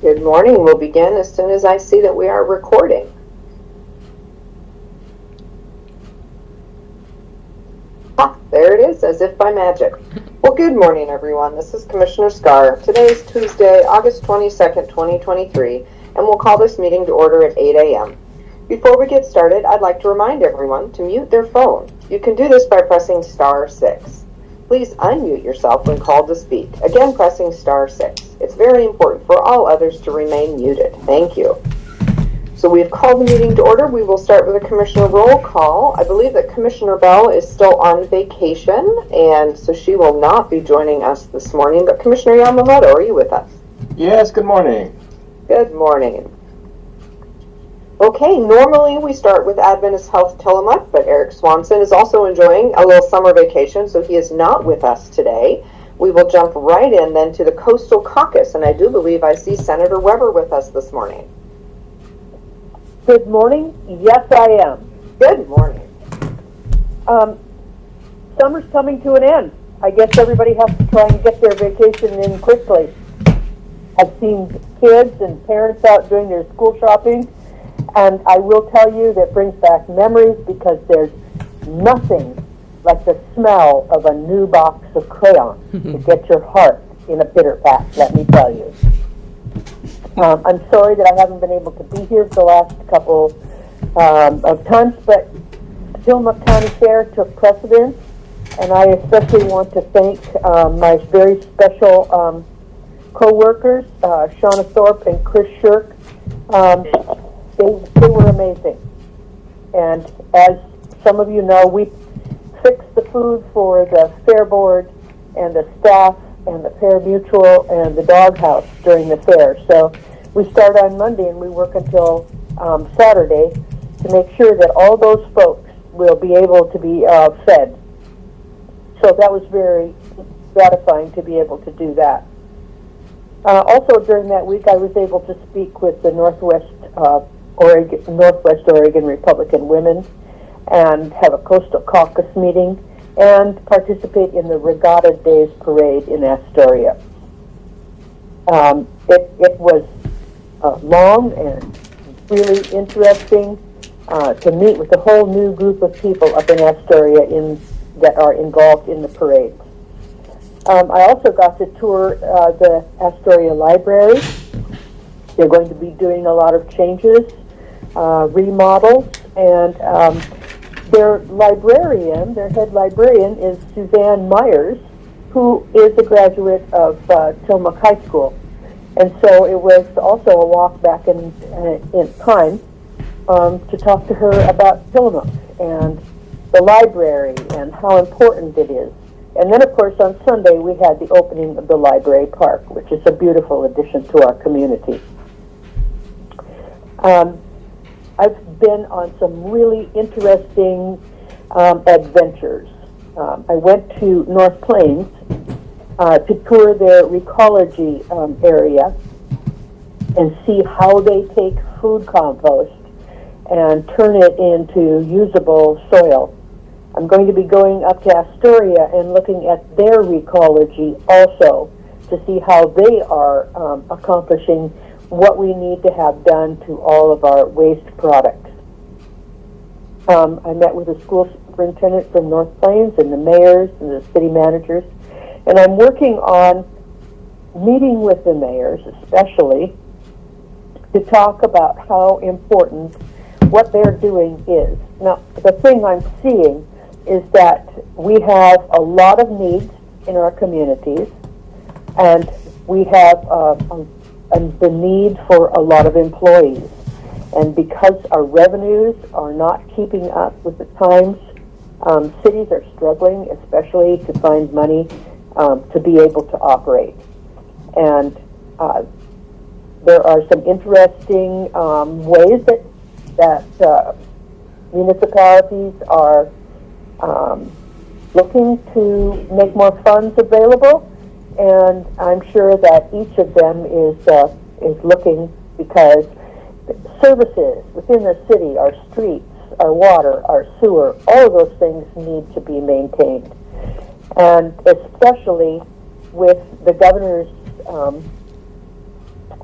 Good morning. We'll begin as soon as I see that we are recording. There it is, as if by magic. Well, good morning, everyone. This is Commissioner Scar. Today is Tuesday, August 22nd, 2023, and we'll call this meeting to order at 8 a.m. Before we get started, I'd like to remind everyone to mute their phone. You can do this by pressing star 6. Please unmute yourself when called to speak. Again, pressing star 6. It's very important for all others to remain muted. Thank you. So we've called the meeting to order. We will start with a commissioner roll call. I believe that Commissioner Bell is still on vacation, and so she will not be joining us this morning. But Commissioner Yamamoto, are you with us? Yes, good morning. Good morning. Okay, normally we start with Adventist Health Tillamook, but Eric Swanson is also enjoying a little summer vacation, so he is not with us today. We will jump right in then to the Coastal Caucus, and I do believe I see Senator Weber with us this morning. Good morning. Yes, I am. Good morning. Summer's coming to an end. I guess everybody has to try and get their vacation in quickly. I've seen kids and parents out doing their school shopping, and I will tell you that brings back memories because there's nothing like the smell of a new box of crayons to get your heart in a bitter patch, let me tell you. I'm sorry that I haven't been able to be here for the last couple of times, but Tillamook County Fair took precedence, and I especially want to thank my very special co-workers, Shauna Thorpe and Chris Shirk. They were amazing. And as some of you know, we fixed the food for the fair board and the staff and the parimutuel and the doghouse during the fair. So we start on Monday and we work until Saturday to make sure that all those folks will be able to be fed. So that was very gratifying to be able to do that. Also during that week I was able to speak with the Northwest Oregon Republican Women and have a Coastal Caucus meeting and participate in the Regatta Days Parade in Astoria. It was long and really interesting to meet with a whole new group of people up in Astoria that are involved in the parade. I also got to tour the Astoria Library. They're going to be doing a lot of changes, remodels, and their head librarian is Suzanne Myers, who is a graduate of Tillamook High School. And so it was also a walk back in time to talk to her about Tillamook and the library and how important it is. And then, of course, on Sunday we had the opening of the library park, which is a beautiful addition to our community. I've been on some really interesting adventures. I went to North Plains to tour their recology area and see how they take food compost and turn it into usable soil. I'm going to be going up to Astoria and looking at their recology also to see how they are accomplishing what we need to have done to all of our waste products. I met with the school superintendent from North Plains and the mayors and the city managers, and I'm working on meeting with the mayors especially to talk about how important what they're doing is. Now, the thing I'm seeing is that we have a lot of needs in our communities, and we have the need for a lot of employees. And because our revenues are not keeping up with the times, cities are struggling, especially to find money to be able to operate. And there are some interesting ways that municipalities are looking to make more funds available, and I'm sure that each of them is looking because services within the city, our streets, our water, our sewer, all of those things need to be maintained. And especially with the governor's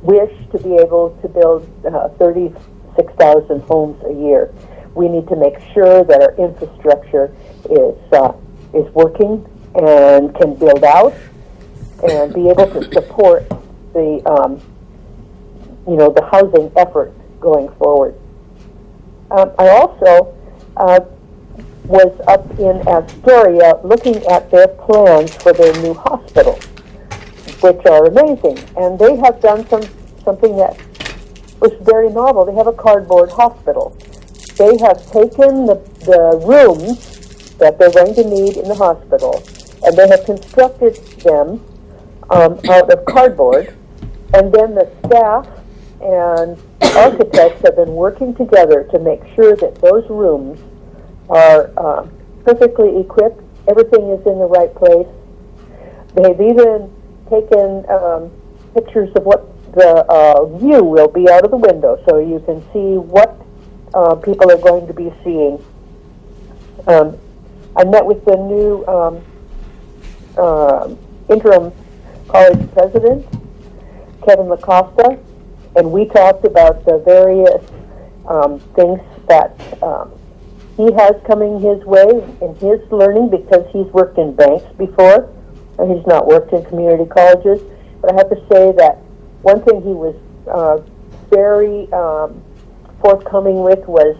wish to be able to build 36,000 homes a year. We need to make sure that our infrastructure is working and can build out and be able to support the the housing effort going forward. I also was up in Astoria looking at their plans for their new hospital, which are amazing. And they have done something that was very novel. They have a cardboard hospital. They have taken the rooms that they're going to need in the hospital, and they have constructed them out of cardboard, and then the staff and architects have been working together to make sure that those rooms are perfectly equipped. Everything is in the right place. They've even taken pictures of what the view will be out of the window, so you can see what people are going to be seeing. I met with the new interim college president, Kevin LaCosta, and we talked about the various things that he has coming his way in his learning, because he's worked in banks before and he's not worked in community colleges. But I have to say that one thing he was very forthcoming with was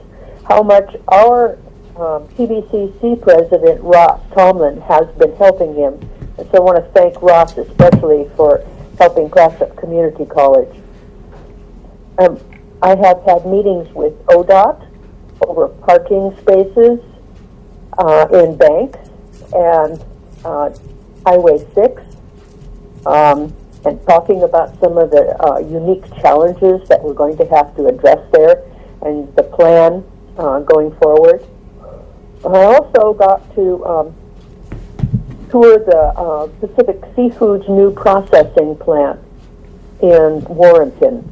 how much our PBCC president, Ross Tomlin, has been helping him. And so I want to thank Ross especially for helping Clatsop Community College. I have had meetings with ODOT over parking spaces in banks and Highway 6, and talking about some of the unique challenges that we're going to have to address there and the plan going forward. I also got to tour the Pacific Seafood's new processing plant in Warrenton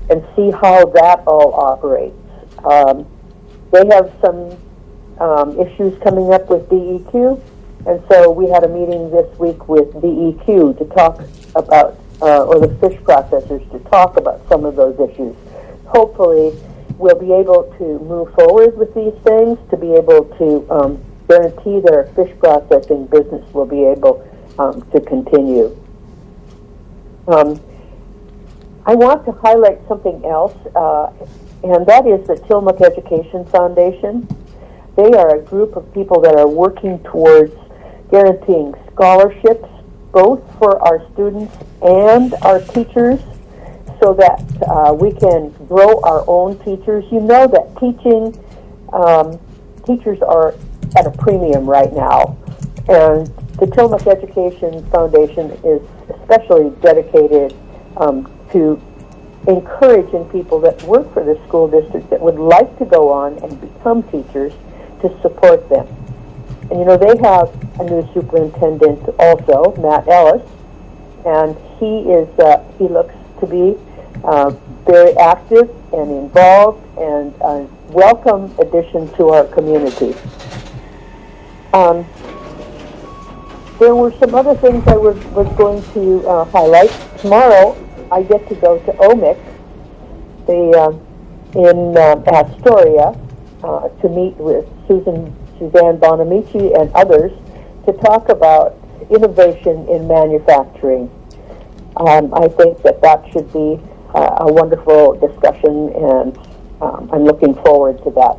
and see how that all operates. They have some issues coming up with DEQ, and so we had a meeting this week with DEQ to talk about, or the fish processors to talk about some of those issues. Hopefully, we'll be able to move forward with these things to be able to guarantee their fish processing business will be able to continue. I want to highlight something else, and that is the Tillamook Education Foundation. They are a group of people that are working towards guaranteeing scholarships both for our students and our teachers so that we can grow our own teachers. You know that teachers are at a premium right now, and the Tillamook Education Foundation is especially dedicated to encouraging people that work for the school district that would like to go on and become teachers to support them. And you know, they have a new superintendent also, Matt Ellis, and he looks to be very active and involved and a welcome addition to our community. There were some other things I was going to highlight. Tomorrow, I get to go to OMIC in Astoria to meet with Suzanne Bonamici and others to talk about innovation in manufacturing. I think that should be a wonderful discussion, and I'm looking forward to that.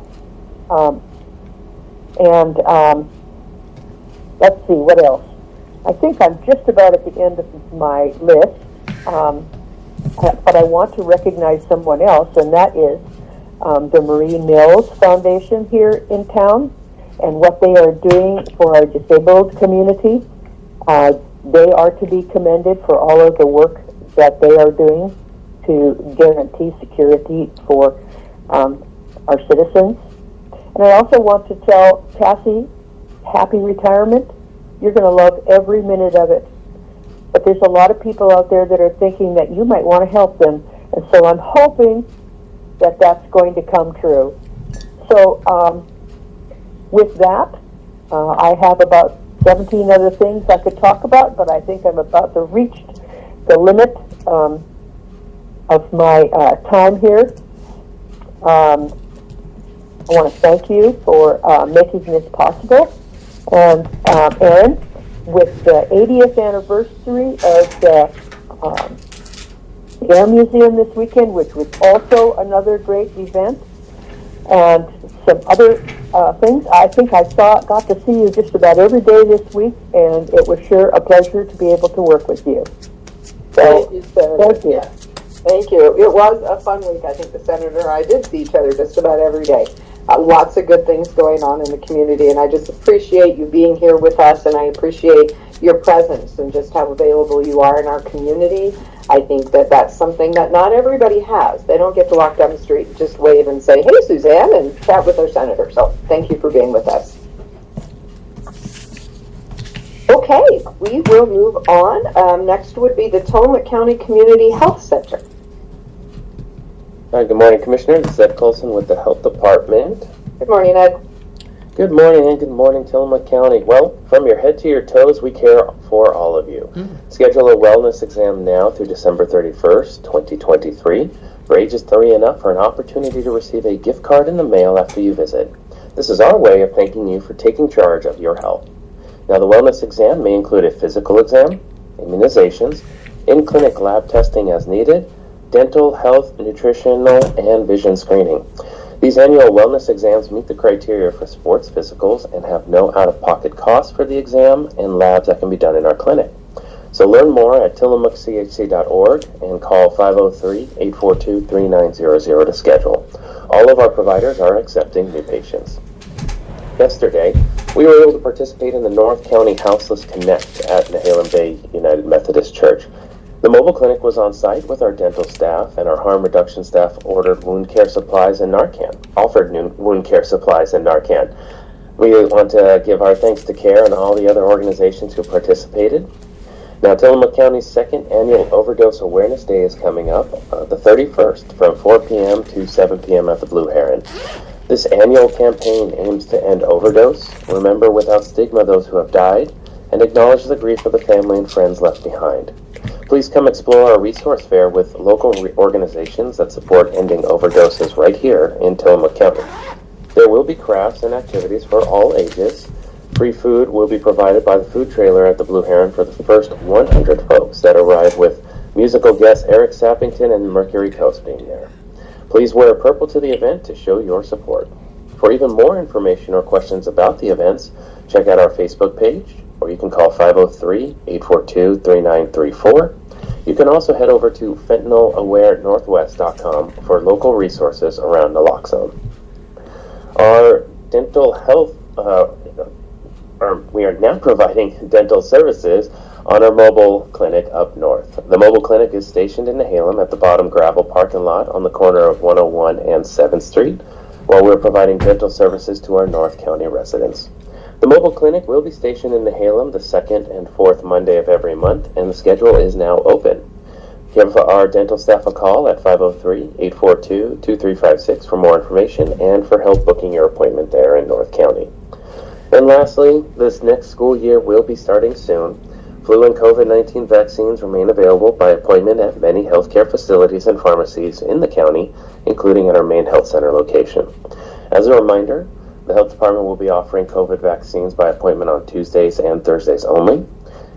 Let's see, what else? I think I'm just about at the end of my list, but I want to recognize someone else, and that is the Marie Mills Foundation here in town and what they are doing for our disabled community. They are to be commended for all of the work that they are doing to guarantee security for our citizens. And I also want to tell Cassie, happy retirement. You're going to love every minute of it. But there's a lot of people out there that are thinking that you might want to help them. And so I'm hoping that that's going to come true. So with that, I have about 17 other things I could talk about, but I think I'm about to reach the limit. of my time here. I want to thank you for making this possible. And Aaron, with the 80th anniversary of the Air Museum this weekend, which was also another great event, and some other things, I think I got to see you just about every day this week, and it was sure a pleasure to be able to work with you. Thank you, Senator. Thank you. Yes. Thank you. It was a fun week. I think the Senator and I did see each other just about every day. Lots of good things going on in the community, and I just appreciate you being here with us, and I appreciate your presence and just how available you are in our community. I think that that's something that not everybody has. They don't get to walk down the street and just wave and say, "Hey, Suzanne," and chat with our senator. So thank you for being with us. Okay, we will move on. Next would be the Tillamook County Community Health Center. Hi, good morning, Commissioner. This is Ed Colson with the Health Department. Good morning, Ed. Good morning, and good morning, Tillamook County. Well, from your head to your toes, we care for all of you. Schedule a wellness exam now through December 31st, 2023, for ages 3 and up for an opportunity to receive a gift card in the mail after you visit. This is our way of thanking you for taking charge of your health. Now, the wellness exam may include a physical exam, immunizations, in-clinic lab testing as needed, dental, health, nutritional, and vision screening. These annual wellness exams meet the criteria for sports physicals and have no out-of-pocket costs for the exam and labs that can be done in our clinic. So learn more at tillamookchc.org and call 503-842-3900 to schedule. All of our providers are accepting new patients. Yesterday, we were able to participate in the North County Houseless Connect at Nehalem Bay United Methodist Church. The mobile clinic was on site with our dental staff, and our harm reduction staff ordered wound care supplies and offered wound care supplies and Narcan. We want to give our thanks to CARE and all the other organizations who participated. Now, Tillamook County's second annual Overdose Awareness Day is coming up, the 31st, from 4 p.m. to 7 p.m. at the Blue Heron. This annual campaign aims to end overdose, remember without stigma those who have died, and acknowledge the grief of the family and friends left behind. Please come explore our resource fair with local organizations that support ending overdoses right here in Tillamook County. There will be crafts and activities for all ages. Free food will be provided by the food trailer at the Blue Heron for the first 100 folks that arrive, with musical guest Eric Sappington and Mercury Coast being there. Please wear purple to the event to show your support. For even more information or questions about the events, check out our Facebook page, or you can call 503-842-3934. You can also head over to fentanylawarenorthwest.com for local resources around naloxone. Our dental health, we are now providing dental services on our mobile clinic up north. The mobile clinic is stationed in Nehalem at the bottom gravel parking lot on the corner of 101 and 7th Street, while we're providing dental services to our North County residents. The mobile clinic will be stationed in Nehalem the 2nd and 4th Monday of every month, and the schedule is now open. Give our dental staff a call at 503-842-2356 for more information and for help booking your appointment there in North County. And lastly, this next school year will be starting soon. Flu and COVID-19 vaccines remain available by appointment at many healthcare facilities and pharmacies in the county, including at our main health center location. As a reminder, the health department will be offering COVID vaccines by appointment on Tuesdays and Thursdays only.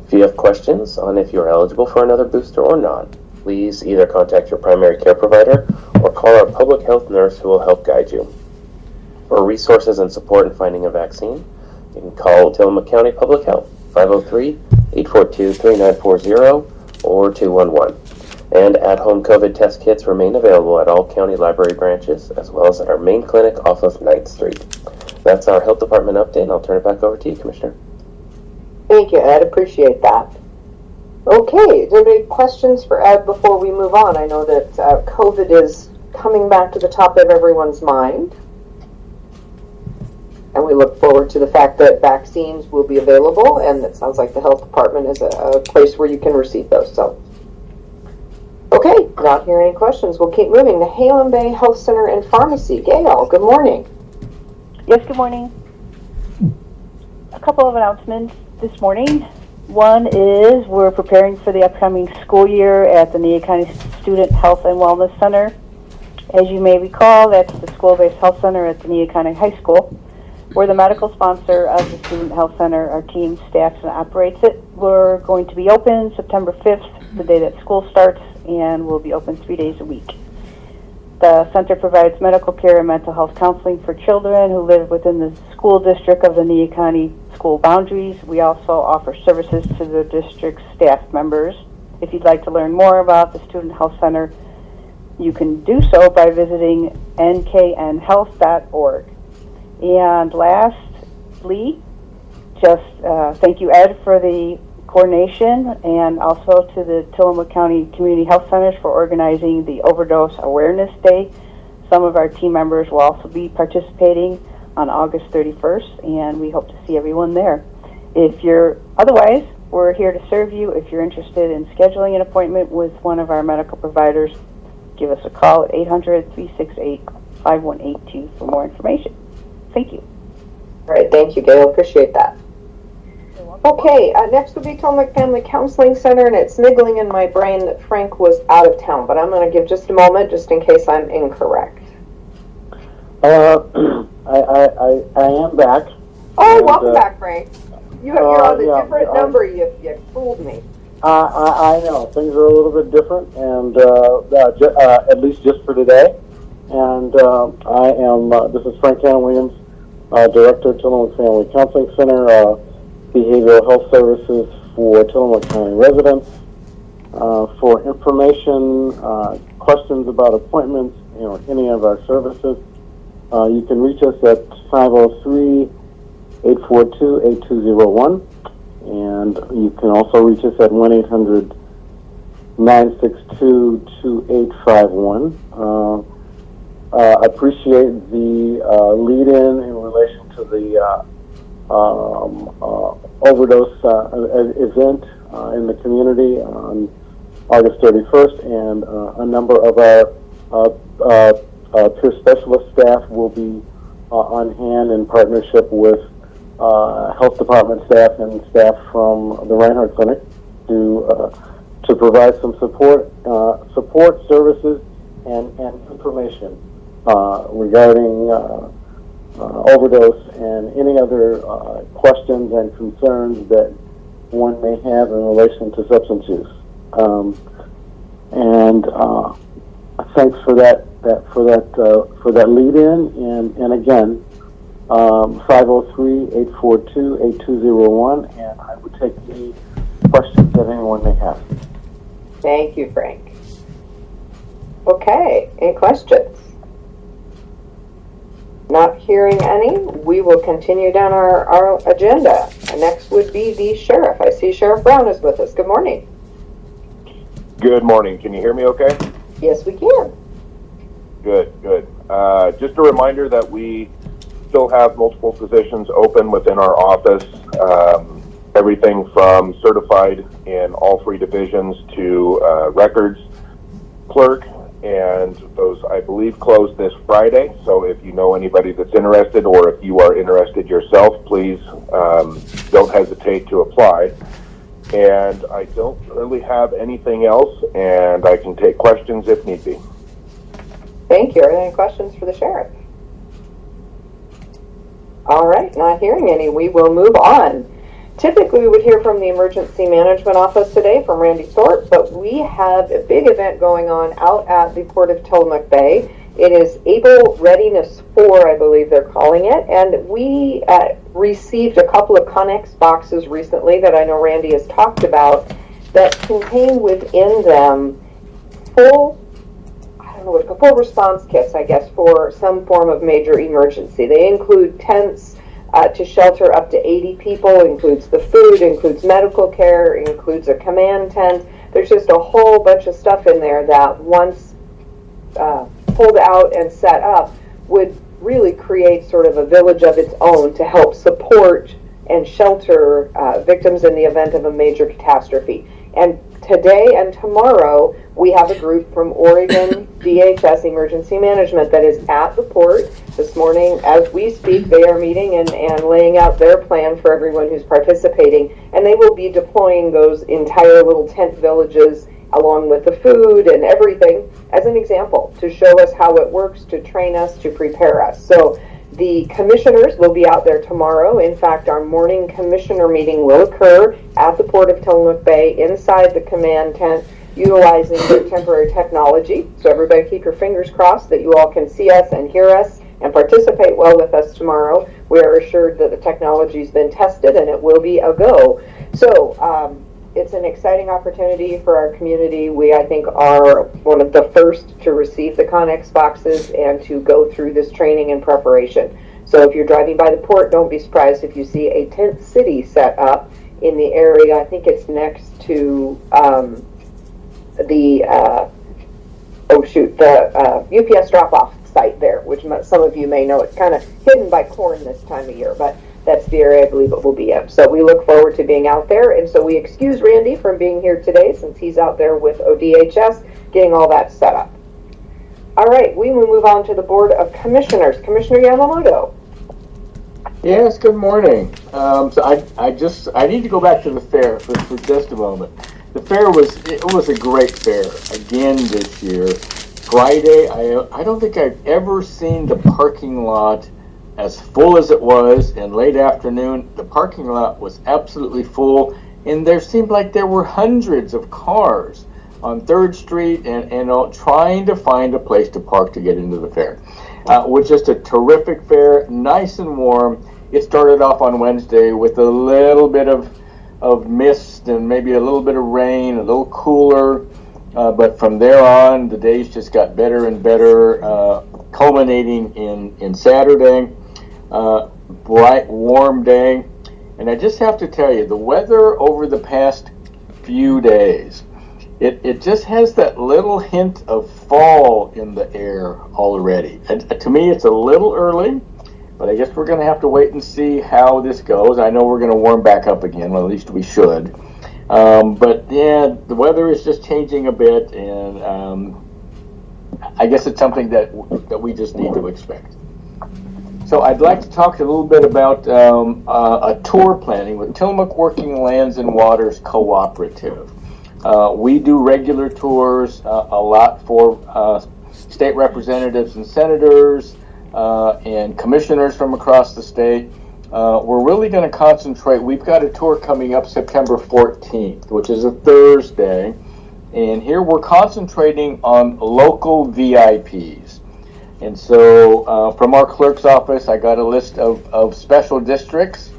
If you have questions on if you're eligible for another booster or not, please either contact your primary care provider or call our public health nurse who will help guide you. For resources and support in finding a vaccine, you can call Tillamook County Public Health, 503-842-3940 or 211. And at-home COVID test kits remain available at all county library branches, as well as at our main clinic off of 9th Street. That's our health department update, and I'll turn it back over to you, Commissioner. Thank you, Ed. Appreciate that. Okay, is there any questions for Ed before we move on? I know that COVID is coming back to the top of everyone's mind. And we look forward to the fact that vaccines will be available, and it sounds like the health department is a place where you can receive those. So, okay, not hearing any questions. We'll keep moving. The Nehalem Bay Health Center and Pharmacy. Gail, good morning. Yes, good morning. A couple of announcements this morning. One is we're preparing for the upcoming school year at the Nea County Student Health and Wellness Center. As you may recall, that's the school-based health center at the Nea County High School. We're the medical sponsor of the Student Health Center. Our team staffs and operates it. We're going to be open September 5th, the day that school starts, and we'll be open 3 days a week. The center provides medical care and mental health counseling for children who live within the school district of the Nea County school boundaries. We also offer services to the district's staff members. If you'd like to learn more about the Student Health Center, you can do so by visiting nknhealth.org. And lastly, just thank you, Ed, for the coordination, and also to the Tillamook County Community Health Centers for organizing the Overdose Awareness Day. Some of our team members will also be participating on August 31st, and we hope to see everyone there. Otherwise, we're here to serve you. If you're interested in scheduling an appointment with one of our medical providers, give us a call at 800-368-5182 for more information. Thank you. All right, thank you, Gail. Appreciate that. Okay, next would be Tillamook Family Counseling Center, and it's niggling in my brain that Frank was out of town, but I'm going to give just a moment just in case I'm incorrect. I am back. Oh, and, welcome back, Frank. You're on a different number. You fooled me. I know things are a little bit different, and at least just for today. And I am. This is Frank Cannon Williams, Director of Tillamook Family Counseling Center, Behavioral Health Services for Tillamook County residents. For information, questions about appointments, any of our services, you can reach us at 503-842-8201, and you can also reach us at 1-800-962-2851. I appreciate the lead-in relation to the overdose event in the community on August 31st, and a number of our peer specialist staff will be on hand in partnership with health department staff and staff from the Reinhardt Clinic to provide some support services and information regarding overdose and any other questions and concerns that one may have in relation to substance use. Thanks for that lead-in, and again, 503-842-8201, and I would take any questions that anyone may have. Thank you, Frank. Okay, any questions? Not hearing any, we will continue down our agenda. Next would be the sheriff. I see Sheriff Brown is with us. Good morning. Good morning. Can you hear me okay? Yes, we can. Good. Just a reminder that we still have multiple positions open within our office. Everything from certified in all three divisions to records clerk, and those, I believe, close this Friday. So if you know anybody that's interested, or if you are interested yourself, please don't hesitate to apply. And I don't really have anything else, and I can take questions if need be. Thank you. Are there any questions for the sheriff? All right, not hearing any, we will move on. Typically, we would hear from the Emergency Management Office today from Randy Thorpe, but we have a big event going on out at the Port of Tillamook Bay. It is Able Readiness 4, I believe they're calling it, and we received a couple of Connex boxes recently that I know Randy has talked about that contain within them full response kits, I guess, for some form of major emergency. They include tents to shelter up to 80 people, includes the food, includes medical care, includes a command tent. There's just a whole bunch of stuff in there that once pulled out and set up would really create sort of a village of its own to help support and shelter victims in the event of a major catastrophe. And to today and tomorrow, we have a group from Oregon DHS Emergency Management that is at the port. This morning, as we speak, they are meeting and laying out their plan for everyone who's participating, and they will be deploying those entire little tent villages along with the food and everything as an example to show us how it works, to train us, to prepare us. So the commissioners will be out there tomorrow. In fact, our morning commissioner meeting will occur at the Port of Tillamook Bay inside the command tent, utilizing their temporary technology. So everybody keep your fingers crossed that you all can see us and hear us and participate well with us tomorrow. We are assured that the technology's been tested and it will be a go. So it's an exciting opportunity for our community. We, I think, are one of the first to receive the Connex boxes and to go through this training and preparation. So if you're driving by the port, don't be surprised if you see a tent city set up in the area. I think it's next to the UPS drop-off site there, which some of you may know. It's kind of hidden by corn this time of year, but that's the area I believe it will be in. So we look forward to being out there, and so we excuse Randy from being here today since he's out there with ODHS getting all that set up. All right, we will move on to the Board of Commissioners. Commissioner Yamamoto. Yes, good morning. So I need to go back to the fair for just a moment. The fair was a great fair again this year. Friday, I don't think I've ever seen the parking lot as full as it was. In late afternoon, the parking lot was absolutely full, and there seemed like there were hundreds of cars on 3rd Street and trying to find a place to park to get into the fair. It was just a terrific fair, nice and warm. It started off on Wednesday with a little bit of mist and maybe a little bit of rain, a little cooler, but from there on, the days just got better and better, culminating in Saturday. Bright, warm day, and I just have to tell you, the weather over the past few days, it just has that little hint of fall in the air already. And to me, it's a little early, but I guess we're going to have to wait and see how this goes. I know we're going to warm back up again, well, at least we should. But yeah, the weather is just changing a bit, and I guess it's something that we just need to expect. So I'd like to talk a little bit about a tour planning with Tillamook Working Lands and Waters Cooperative. We do regular tours, a lot for state representatives and senators and commissioners from across the state. We're really going to concentrate. We've got a tour coming up September 14th, which is a Thursday. And here we're concentrating on local VIPs. And so from our clerk's office, I got a list of special districts.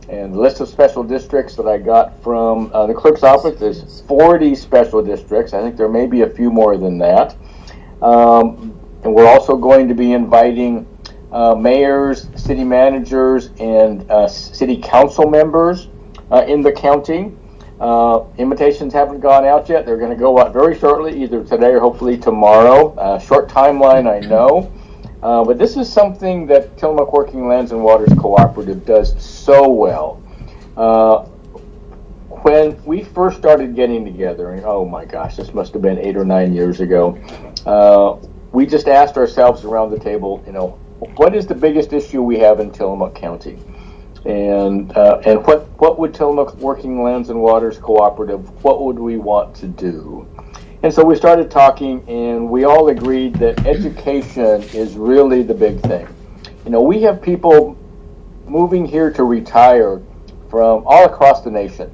And the list of special districts that I got from the clerk's office is 40 special districts. I think there may be a few more than that. And we're also going to be inviting mayors, city managers, and city council members in the county. Invitations haven't gone out yet. They're going to go out very shortly, either today or hopefully tomorrow. Short timeline, I know. But this is something that Tillamook Working Lands and Waters Cooperative does so well. When we first started getting together, and oh my gosh, this must have been 8 or 9 years ago, we just asked ourselves around the table, what is the biggest issue we have in Tillamook County? And what would Tillamook Working Lands and Waters Cooperative, what would we want to do? And so we started talking, and we all agreed that education is really the big thing. We have people moving here to retire from all across the nation,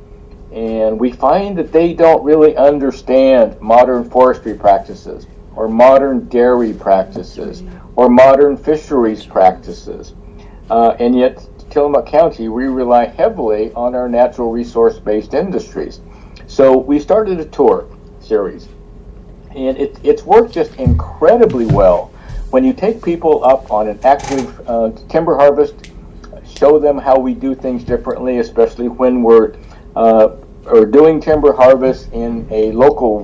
and we find that they don't really understand modern forestry practices, or modern dairy practices, or modern fisheries practices. And yet, Tillamook County, we rely heavily on our natural resource-based industries. So we started a tour series, and it's worked just incredibly well. When you take people up on an active timber harvest, show them how we do things differently, especially when we're doing timber harvest in a local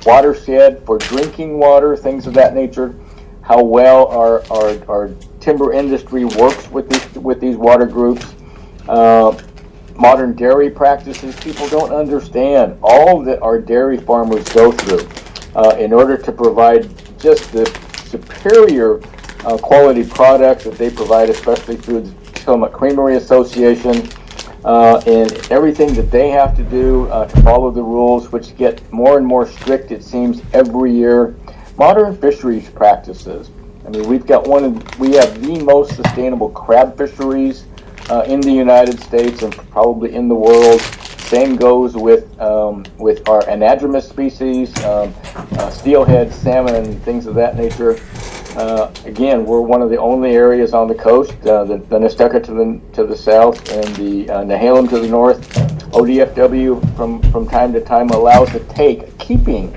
watershed for drinking water, things of that nature. How well our timber industry works with these water groups. modern dairy practices. People don't understand all that our dairy farmers go through in order to provide just the superior quality products that they provide, especially through the Tillamook Creamery Association, and everything that they have to do to follow the rules, which get more and more strict, it seems, every year. Modern fisheries practices. I mean, we have the most sustainable crab fisheries in the United States and probably in the world. Same goes with our anadromous species, steelhead, salmon, and things of that nature. Again, we're one of the only areas on the coast, the Nestucca to the south and the Nehalem to the north. ODFW from time to time allows the keeping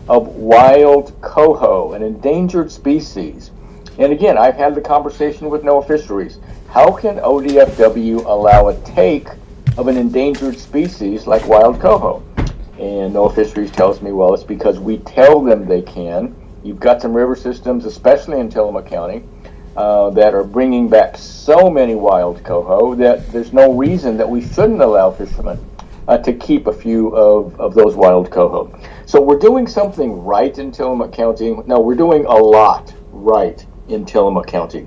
of wild coho, an endangered species. And again, I've had the conversation with NOAA Fisheries. How can ODFW allow a take of an endangered species like wild coho? And NOAA Fisheries tells me, well, it's because we tell them they can. You've got some river systems, especially in Tillamook County, that are bringing back so many wild coho that there's no reason that we shouldn't allow fishermen to keep a few of those wild coho. So we're doing something right in Tillamook County. No, we're doing a lot right in Tillamook County.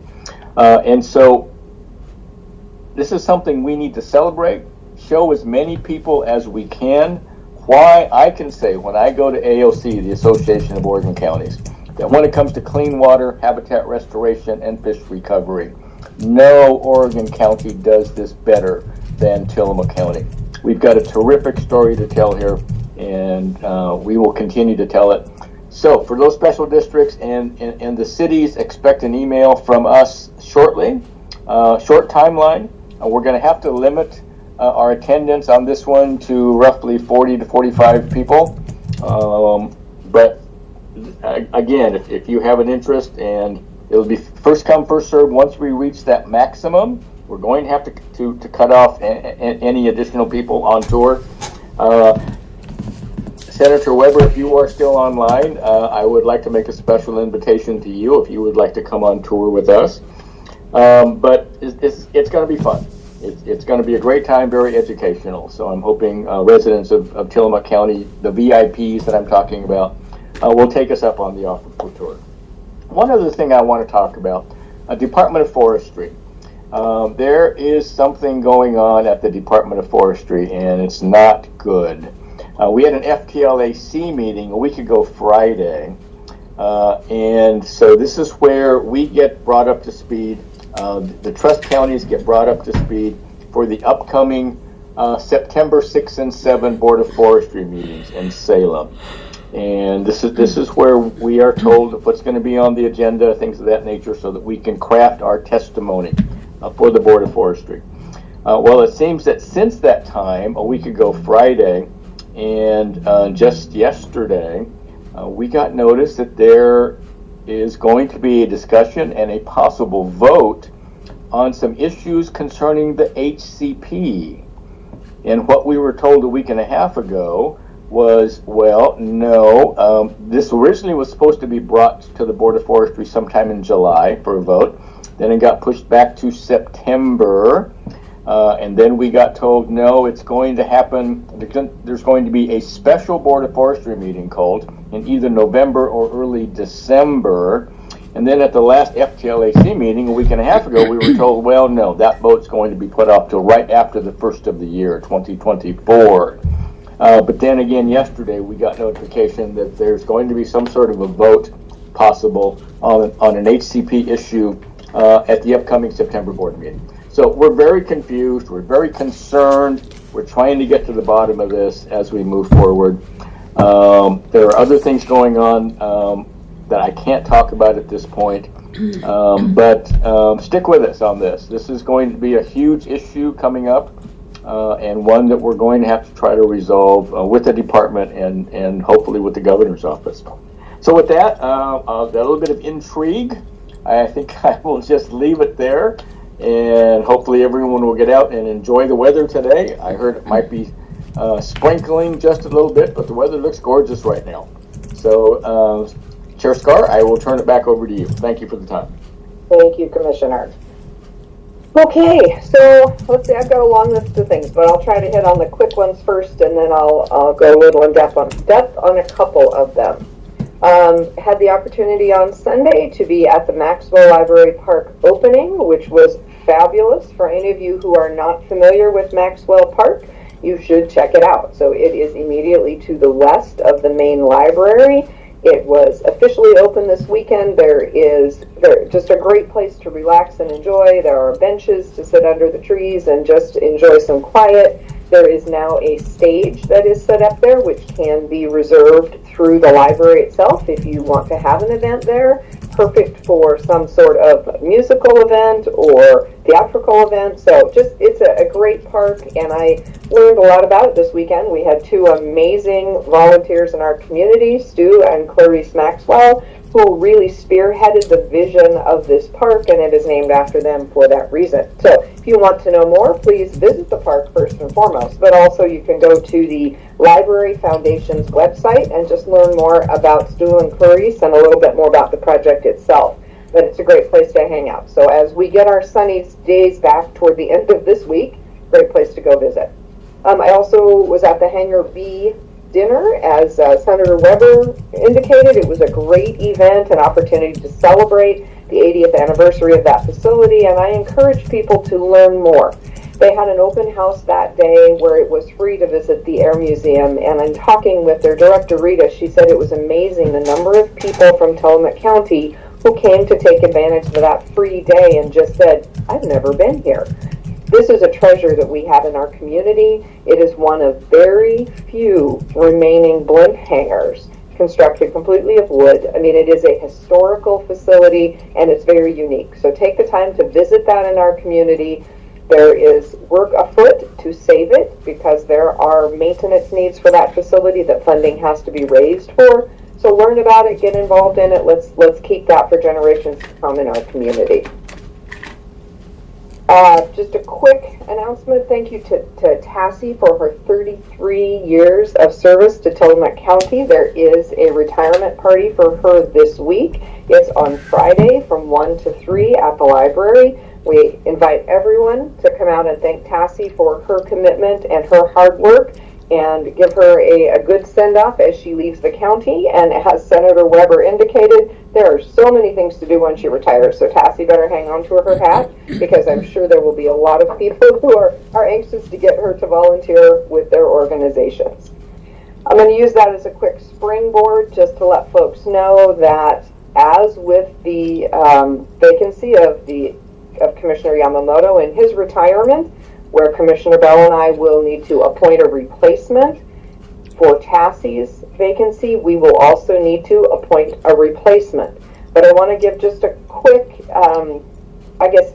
And so this is something we need to celebrate, show as many people as we can why I can say when I go to AOC, the Association of Oregon Counties, that when it comes to clean water, habitat restoration, and fish recovery, no Oregon county does this better than Tillamook County. We've got a terrific story to tell here, and we will continue to tell it. So for those special districts and the cities, expect an email from us shortly, short timeline. We're going to have to limit our attendance on this one to roughly 40 to 45 people. But again, if you have an interest, and it'll be first come, first served. Once we reach that maximum, we're going to have to cut off any additional people on tour. Senator Weber, if you are still online, I would like to make a special invitation to you if you would like to come on tour with us. But it's going to be fun. It's going to be a great time, very educational. So I'm hoping residents of Tillamook County, the VIPs that I'm talking about, will take us up on the offer for tour. One other thing I want to talk about, Department of Forestry. There is something going on at the Department of Forestry, and it's not good. We had an FTLAC meeting a week ago Friday, and so this is where we get brought up to speed. The trust counties get brought up to speed for the upcoming September 6 and 7 Board of Forestry meetings in Salem. And this is where we are told what's going to be on the agenda, things of that nature, so that we can craft our testimony for the Board of Forestry. Well, it seems that since that time, a week ago Friday, and just yesterday, we got notice that there is going to be a discussion and a possible vote on some issues concerning the HCP. And what we were told a week and a half ago was, well, no, this originally was supposed to be brought to the Board of Forestry sometime in July for a vote. Then it got pushed back to September. And then we got told, no, it's going to happen. There's going to be a special Board of Forestry meeting called in either November or early December. And then at the last FTLAC meeting a week and a half ago, we were told, well, no, that vote's going to be put off till right after the first of the year, 2024. But then again, yesterday, we got notification that there's going to be some sort of a vote possible on an HCP issue at the upcoming September board meeting. So we're very confused, we're very concerned, we're trying to get to the bottom of this as we move forward. There are other things going on that I can't talk about at this point, but stick with us on this. This is going to be a huge issue coming up, and one that we're going to have to try to resolve with the department and hopefully with the governor's office. So with that, a little bit of intrigue, I think I will just leave it there. And hopefully everyone will get out and enjoy the weather today. I heard it might be sprinkling just a little bit, but the weather looks gorgeous right now. So, Chair Scar, I will turn it back over to you. Thank you for the time. Thank you, Commissioner. Okay, so let's see, I've got a long list of things, but I'll try to hit on the quick ones first, and then I'll go a little in depth on a couple of them. Had the opportunity on Sunday to be at the Maxwell Library Park opening, which was fabulous. For any of you who are not familiar with Maxwell Park, you should check it out. So it is immediately to the west of the main library. It was officially open this weekend. There just a great place to relax and enjoy. There are benches to sit under the trees and just enjoy some quiet. There is now a stage that is set up there, which can be reserved through the library itself if you want to have an event there. Perfect for some sort of musical event or theatrical event. So it's a great park, and I learned a lot about it this weekend. We had two amazing volunteers in our community, Stu and Clarice Maxwell, who really spearheaded the vision of this park, and it is named after them for that reason. So if you want to know more, please visit the park first and foremost, but also you can go to the Library Foundation's website and just learn more about Stu and Clarice and a little bit more about the project itself. But it's a great place to hang out. So as we get our sunny days back toward the end of this week, great place to go visit. I also was at the Hangar B dinner, as Senator Weber indicated. It was a great event, an opportunity to celebrate the 80th anniversary of that facility, and I encourage people to learn more. They had an open house that day where it was free to visit the Air Museum, and in talking with their director, Rita, she said it was amazing the number of people from Tillamook County who came to take advantage of that free day and just said, I've never been here. This is a treasure that we have in our community. It is one of very few remaining blimp hangars constructed completely of wood. I mean, it is a historical facility, and it's very unique. So take the time to visit that in our community. There is work afoot to save it because there are maintenance needs for that facility that funding has to be raised for. So learn about it, get involved in it. Let's keep that for generations to come in our community. Just a quick announcement. Thank you to Tassie for her 33 years of service to Tillamook County. There is a retirement party for her this week. It's on Friday from 1 to 3 at the library. We invite everyone to come out and thank Tassie for her commitment and her hard work, and give her a good send-off as she leaves the county. And as Senator Weber indicated, there are so many things to do when she retires, so Tassie better hang on to her hat, because I'm sure there will be a lot of people who are anxious to get her to volunteer with their organizations. I'm going to use that as a quick springboard just to let folks know that as with the vacancy of Commissioner Yamamoto in his retirement, where Commissioner Bell and I will need to appoint a replacement for Tassie's vacancy, we will also need to appoint a replacement. But I want to give just a quick,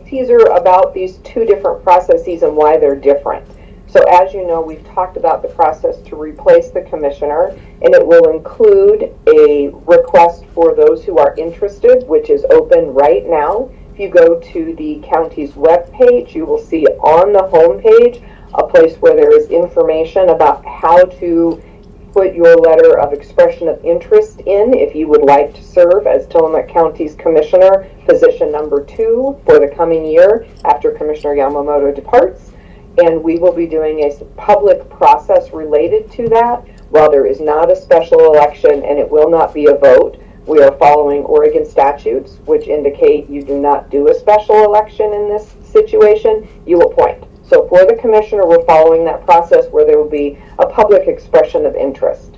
teaser about these two different processes and why they're different. So as you know, we've talked about the process to replace the commissioner, and it will include a request for those who are interested, which is open right now. If you go to the county's webpage, you will see on the home page a place where there is information about how to put your letter of expression of interest in if you would like to serve as Tillamook County's commissioner, position number 2 for the coming year after Commissioner Yamamoto departs. And we will be doing a public process related to that. While there is not a special election and it will not be a vote, we are following Oregon statutes, which indicate you do not do a special election in this situation, you appoint. So for the commissioner, we're following that process where there will be a public expression of interest.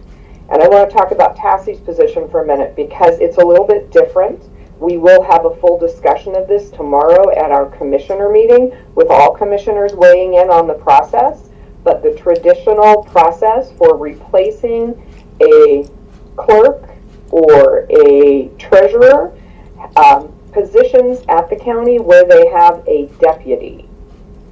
And I want to talk about Tassie's position for a minute because it's a little bit different. We will have a full discussion of this tomorrow at our commissioner meeting with all commissioners weighing in on the process. But the traditional process for replacing a clerk or a treasurer, positions at the county where they have a deputy.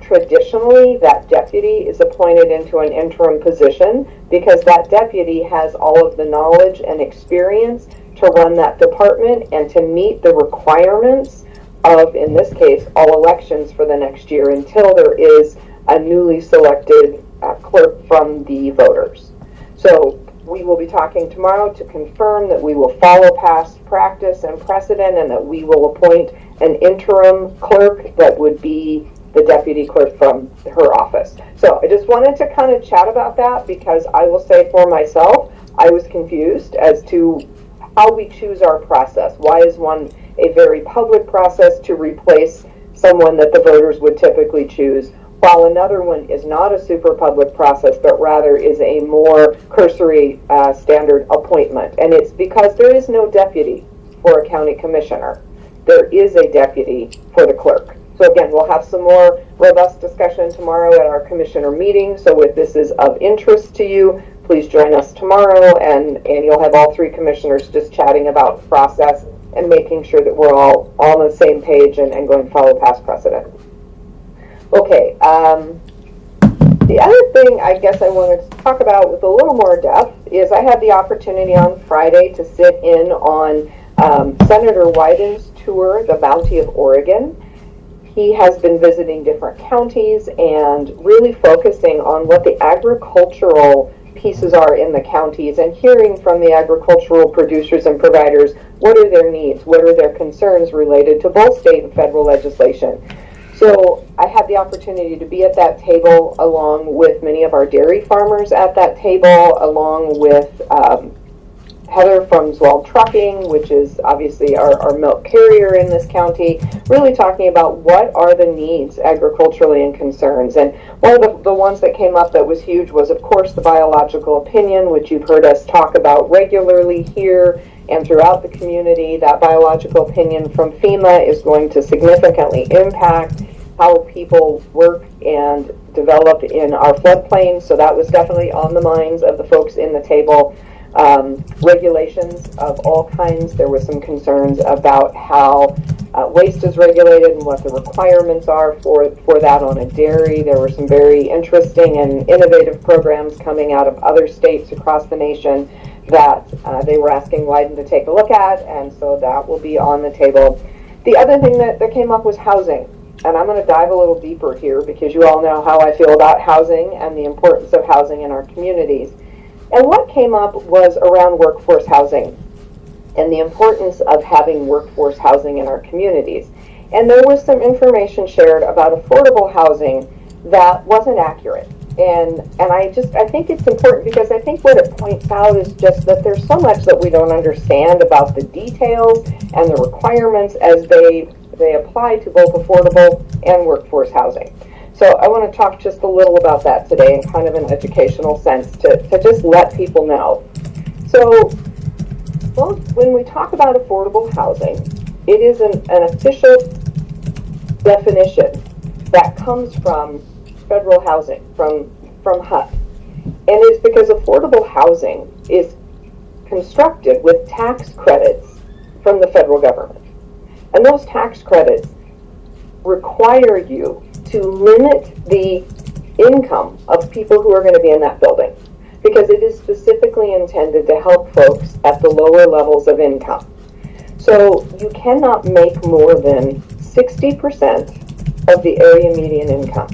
Traditionally, that deputy is appointed into an interim position because that deputy has all of the knowledge and experience to run that department and to meet the requirements of, in this case, all elections for the next year until there is a newly selected clerk from the voters. So we will be talking tomorrow to confirm that we will follow past practice and precedent and that we will appoint an interim clerk that would be the deputy clerk from her office. So I just wanted to kind of chat about that, because I will say for myself, I was confused as to how we choose our process. Why is one a very public process to replace someone that the voters would typically choose, while another one is not a super public process, but rather is a more cursory standard appointment? And it's because there is no deputy for a county commissioner. There is a deputy for the clerk. So again, we'll have some more robust discussion tomorrow at our commissioner meeting. So if this is of interest to you, please join us tomorrow, and you'll have all three commissioners just chatting about process and making sure that we're all on the same page and going to follow past precedent. Okay, the other thing I guess I wanted to talk about with a little more depth is I had the opportunity on Friday to sit in on Senator Wyden's tour, the Bounty of Oregon. He has been visiting different counties and really focusing on what the agricultural pieces are in the counties, and hearing from the agricultural producers and providers what are their needs, what are their concerns related to both state and federal legislation. So I had the opportunity to be at that table along with many of our dairy farmers at that table, along with Heather from Zwald Trucking, which is obviously our milk carrier in this county, really talking about what are the needs agriculturally and concerns. And one of the ones that came up that was huge was, of course, the biological opinion, which you've heard us talk about regularly here and throughout the community. That biological opinion from FEMA is going to significantly impact how people work and develop in our floodplains. So that was definitely on the minds of the folks in the table. Regulations of all kinds. There were some concerns about how waste is regulated and what the requirements are for that on a dairy. There were some very interesting and innovative programs coming out of other states across the nation that they were asking Wyden to take a look at, and so that will be on the table. The other thing that came up was housing, and I'm going to dive a little deeper here because you all know how I feel about housing and the importance of housing in our communities. And what came up was around workforce housing and the importance of having workforce housing in our communities. And there was some information shared about affordable housing that wasn't accurate. And I think it's important because I think what it points out is just that there's so much that we don't understand about the details and the requirements as they apply to both affordable and workforce housing. So I want to talk just a little about that today in kind of an educational sense to just let people know. So when we talk about affordable housing, it is an official definition that comes from federal housing, from HUD. And it's because affordable housing is constructed with tax credits from the federal government. And those tax credits require you to limit the income of people who are going to be in that building, because it is specifically intended to help folks at the lower levels of income. So you cannot make more than 60% of the area median income.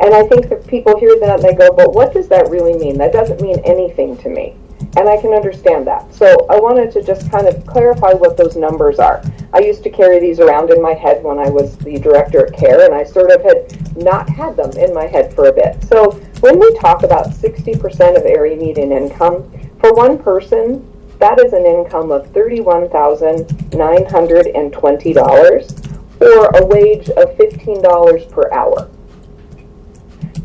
And I think that people hear that and they go, but what does that really mean? That doesn't mean anything to me. And I can understand that. So I wanted to just kind of clarify what those numbers are. I used to carry these around in my head when I was the director at CARE, and I sort of had not had them in my head for a bit. So when we talk about 60% of area median income, for one person, that is an income of $31,920 or a wage of $15 per hour.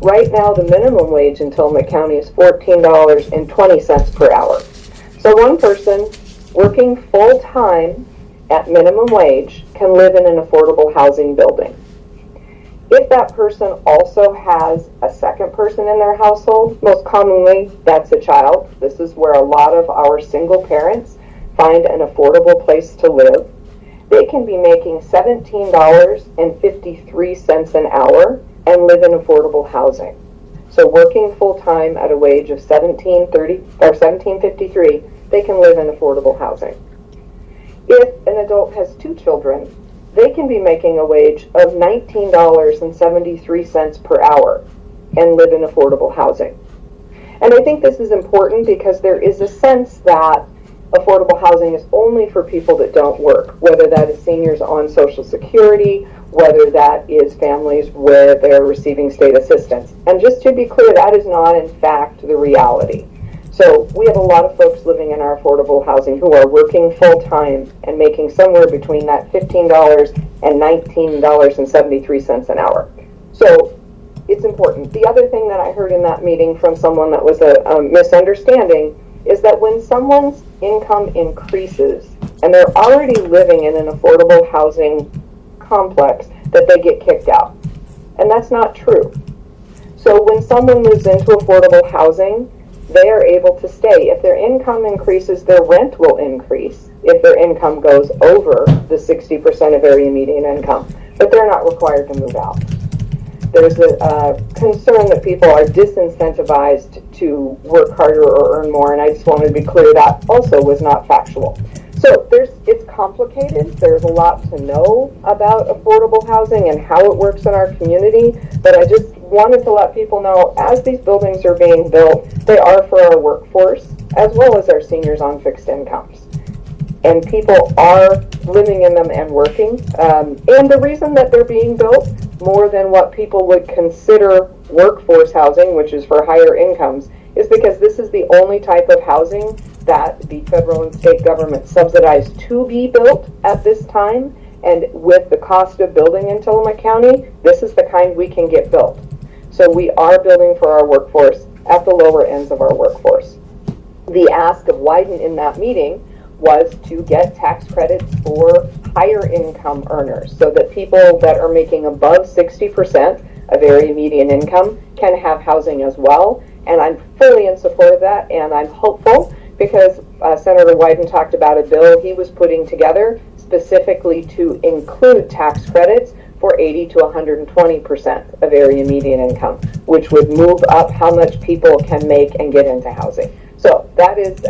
Right now, the minimum wage in Tillamook County is $14.20 per hour. So one person working full-time at minimum wage can live in an affordable housing building. If that person also has a second person in their household, most commonly that's a child. This is where a lot of our single parents find an affordable place to live. They can be making $17.53 an hour and live in affordable housing. So working full-time at a wage of $17.53, they can live in affordable housing. If an adult has two children, they can be making a wage of $19.73 per hour and live in affordable housing. And I think this is important because there is a sense that affordable housing is only for people that don't work, whether that is seniors on Social Security, whether that is families where they're receiving state assistance. And just to be clear, that is not in fact the reality. So we have a lot of folks living in our affordable housing who are working full-time and making somewhere between that $15 and $19.73 an hour. So it's important. The other thing that I heard in that meeting from someone that was a misunderstanding is that when someone's income increases and they're already living in an affordable housing complex, that they get kicked out. And that's not true. So when someone moves into affordable housing, they are able to stay. If their income increases, their rent will increase if their income goes over the 60% of area median income, but they're not required to move out. There's a concern that people are disincentivized to work harder or earn more, and I just wanted to be clear that also was not factual. So it's complicated. There's a lot to know about affordable housing and how it works in our community, but I just wanted to let people know as these buildings are being built, they are for our workforce as well as our seniors on fixed incomes. And people are living in them and working. And the reason that they're being built more than what people would consider workforce housing, which is for higher incomes, is because this is the only type of housing that the federal and state government subsidized to be built at this time. And with the cost of building in Tillamook County, this is the kind we can get built. So we are building for our workforce at the lower ends of our workforce. The ask of Wyden in that meeting was to get tax credits for higher income earners so that people that are making above 60% of area median income can have housing as well. And I'm fully in support of that, and I'm hopeful because Senator Wyden talked about a bill he was putting together specifically to include tax credits for 80 to 120% of area median income, which would move up how much people can make and get into housing. So that is,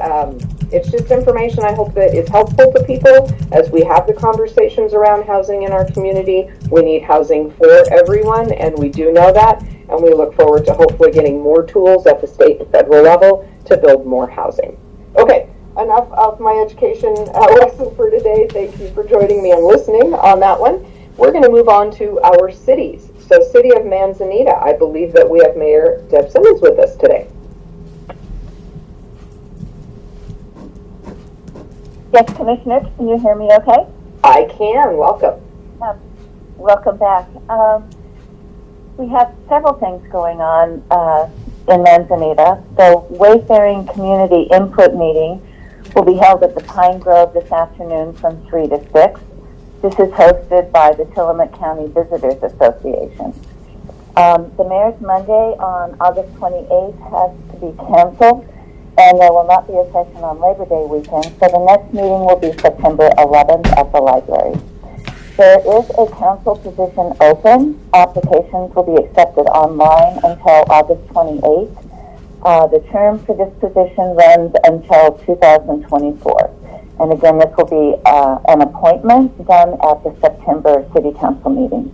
it's just information I hope that is helpful to people as we have the conversations around housing in our community. We need housing for everyone, and we do know that, and we look forward to hopefully getting more tools at the state and federal level to build more housing. Okay, enough of my education lesson for today. Thank you for joining me and listening on that one. We're going to move on to our cities. So City of Manzanita, I believe that we have Mayor Deb Simmons with us today. Yes, Commissioner, can you hear me okay? I can. Welcome. Welcome back. We have several things going on in Manzanita. The Wayfaring Community Input Meeting will be held at the Pine Grove this afternoon from 3 to 6. This is hosted by the Tillamook County Visitors Association. The Mayor's Monday on August 28th has to be canceled, and there will not be a session on Labor Day weekend, so the next meeting will be September 11th at the library. There is a council position open. Applications will be accepted online until August 28th. The term for this position runs until 2024. And again, this will be an appointment done at the September City Council meeting.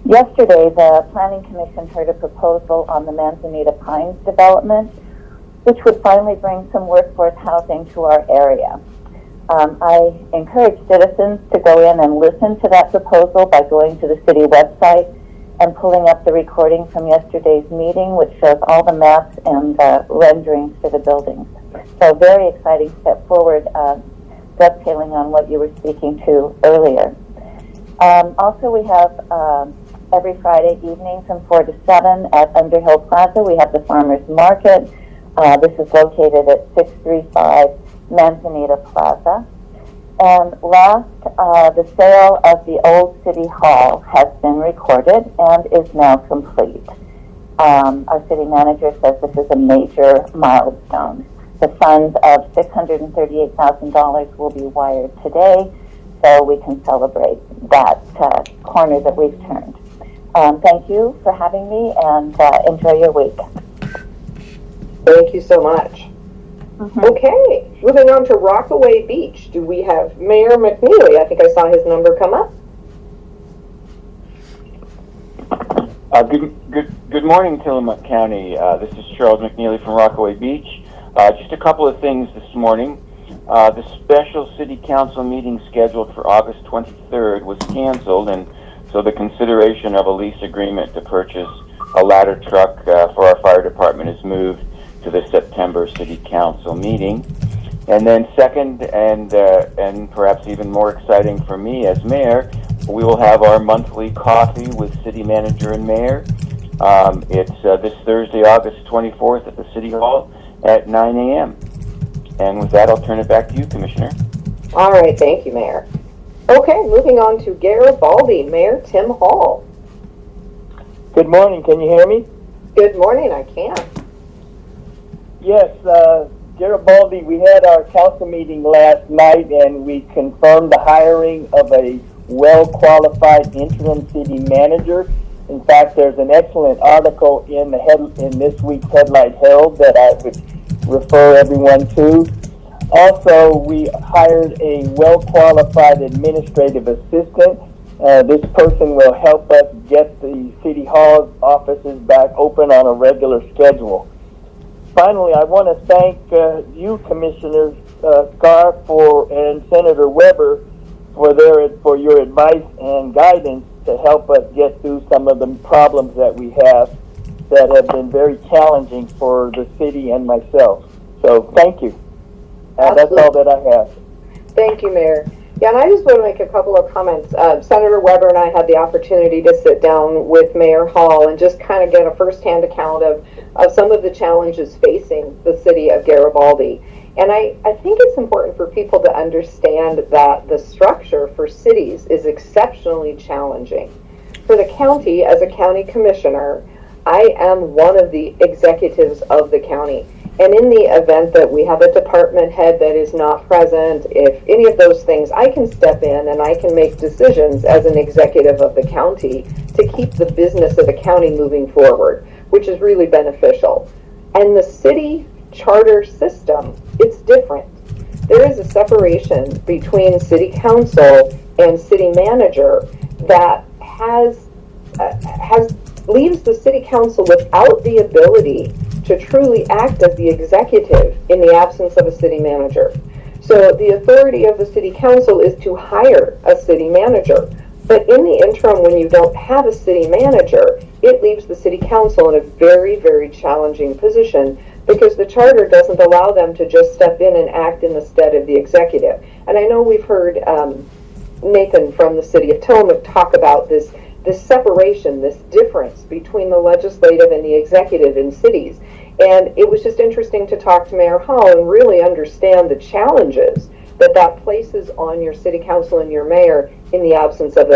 Yesterday, the Planning Commission heard a proposal on the Manzanita Pines development, which would finally bring some workforce housing to our area. I encourage citizens to go in and listen to that proposal by going to the city website and pulling up the recording from yesterday's meeting, which shows all the maps and renderings for the buildings. So very exciting step forward, dovetailing on what you were speaking to earlier. Also, we have every Friday evening from 4 to 7 at Underhill Plaza, we have the Farmers Market. This is located at 635 Manzanita Plaza. And last, the sale of the old City Hall has been recorded and is now complete. Our city manager says this is a major milestone. The funds of $638,000 will be wired today, so we can celebrate that corner that we've turned. Thank you for having me, and enjoy your week. Thank you so much. Okay, moving on to Rockaway Beach. Do we have Mayor McNeely? I think I saw his number come up. Good morning, Tillamook County. This is Charles McNeely from Rockaway Beach. Just a couple of things this morning. The special city council meeting scheduled for August 23rd was canceled, and so the consideration of a lease agreement to purchase a ladder truck for our fire department is moved to the September city council meeting. And then second, and perhaps even more exciting for me as mayor, we will have our monthly coffee with city manager and mayor. It's this Thursday, August 24th at the City Hall at 9 a.m. And with that, I'll turn it back to you, Commissioner. All right, thank you, Mayor. Okay, moving on to Garibaldi, Mayor Tim Hall. Good morning, can you hear me? Good morning, I can. Yes, Garibaldi, we had our council meeting last night and we confirmed the hiring of a well-qualified interim city manager. In fact, there's an excellent article in this week's Headlight Herald that I would refer everyone to. Also, we hired a well-qualified administrative assistant. This person will help us get the City Hall offices back open on a regular schedule. Finally, I want to thank you, Commissioner Scarr, and Senator Weber for your advice and guidance to help us get through some of the problems that we have that have been very challenging for the city and myself. So thank you. That's all that I have. Thank you, Mayor. Yeah, and I just want to make a couple of comments. Senator Weber and I had the opportunity to sit down with Mayor Hall and just kind of get a firsthand account of some of the challenges facing the city of Garibaldi. And I think it's important for people to understand that the structure for cities is exceptionally challenging. For the county, as a county commissioner, I am one of the executives of the county. And in the event that we have a department head that is not present, if any of those things, I can step in and I can make decisions as an executive of the county to keep the business of the county moving forward, which is really beneficial. And the city charter system, it's different. There is a separation between city council and city manager that leaves the city council without the ability to truly act as the executive in the absence of a city manager. So the authority of the city council is to hire a city manager. But in the interim, when you don't have a city manager, it leaves the city council in a very, very challenging position because the charter doesn't allow them to just step in and act in the stead of the executive. And I know we've heard Nathan from the city of Tillamook talk about this separation, this difference between the legislative and the executive in cities. And it was just interesting to talk to Mayor Hall and really understand the challenges that places on your city council and your mayor in the absence of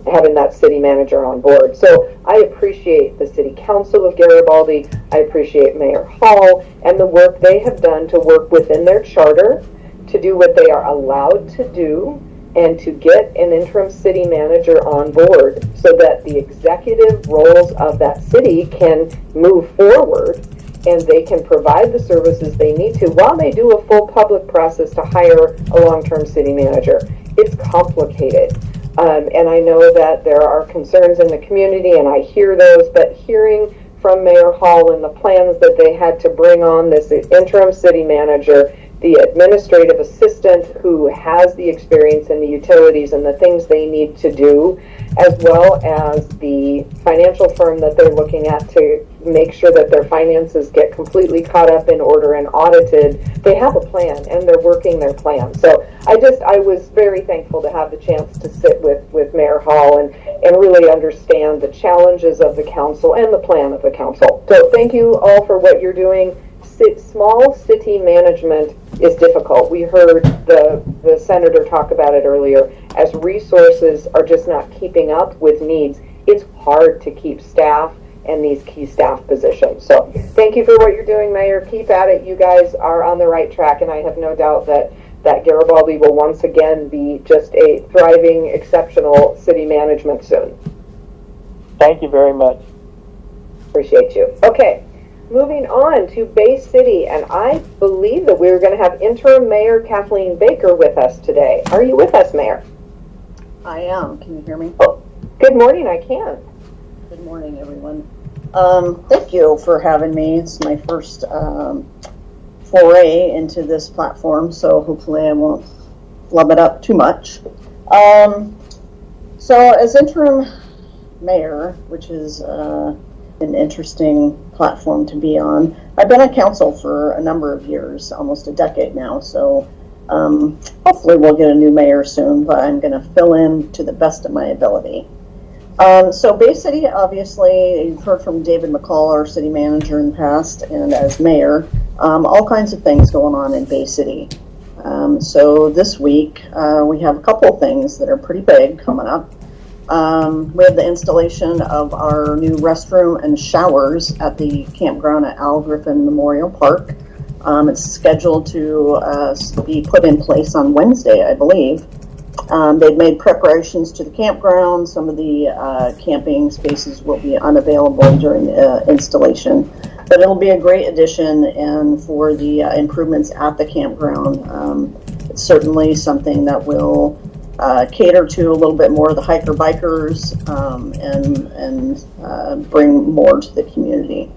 having that city manager on board. So I appreciate the city council of Garibaldi. I appreciate Mayor Hall and the work they have done to work within their charter to do what they are allowed to do and to get an interim city manager on board so that the executive roles of that city can move forward and they can provide the services they need to while they do a full public process to hire a long-term city manager. It's complicated. And I know that there are concerns in the community and I hear those, but hearing from Mayor Hall and the plans that they had to bring on this interim city manager, the administrative assistant who has the experience in the utilities and the things they need to do, as well as the financial firm that they're looking at to make sure that their finances get completely caught up in order and audited. They have a plan and they're working their plan. So I was very thankful to have the chance to sit with Mayor Hall and really understand the challenges of the council and the plan of the council. So thank you all for what you're doing. Small city management is difficult. We heard the senator talk about it earlier. As resources are just not keeping up with needs, it's hard to keep staff and these key staff positions. So thank you for what you're doing, Mayor. Keep at it. You guys are on the right track, and I have no doubt that Garibaldi will once again be just a thriving, exceptional city management soon. Thank you very much. Appreciate you. Okay. Moving on to Bay City, and I believe that we're going to have interim Mayor Kathleen Baker with us today. Are you with us, Mayor? I am. Can you hear me? Oh, good morning. I can. Good morning, everyone. Thank you for having me. It's my first foray into this platform, so hopefully I won't flub it up too much. So as interim mayor, which is an interesting platform to be on, I've been on council for a number of years, almost a decade now, so hopefully we'll get a new mayor soon, but I'm going to fill in to the best of my ability. So Bay City, obviously, you've heard from David McCall, our city manager in the past, and as mayor, all kinds of things going on in Bay City. So this week, we have a couple of things that are pretty big coming up. We have the installation of our new restroom and showers at the campground at Al Griffin Memorial Park. It's scheduled to be put in place on Wednesday, I believe. They've made preparations to the campground. Some of the camping spaces will be unavailable during the installation, but it'll be a great addition, and for the improvements at the campground, it's certainly something that will cater to a little bit more of the hiker-bikers and bring more to the community.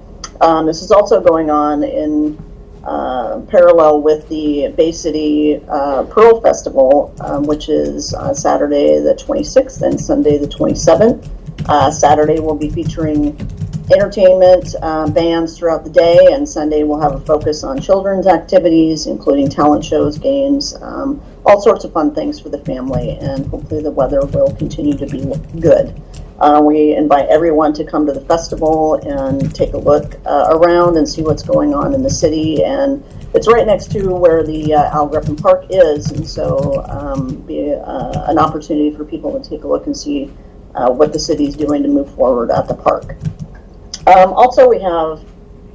This is also going on in parallel with the Bay City Pearl Festival, which is Saturday the 26th and Sunday the 27th. Saturday will be featuring entertainment bands throughout the day, and Sunday we'll have a focus on children's activities, including talent shows, games, all sorts of fun things for the family, and hopefully the weather will continue to be good. We invite everyone to come to the festival and take a look around and see what's going on in the city, and it's right next to where the Al Griffin Park is, and so be an opportunity for people to take a look and see what the city's doing to move forward at the park. Also, we have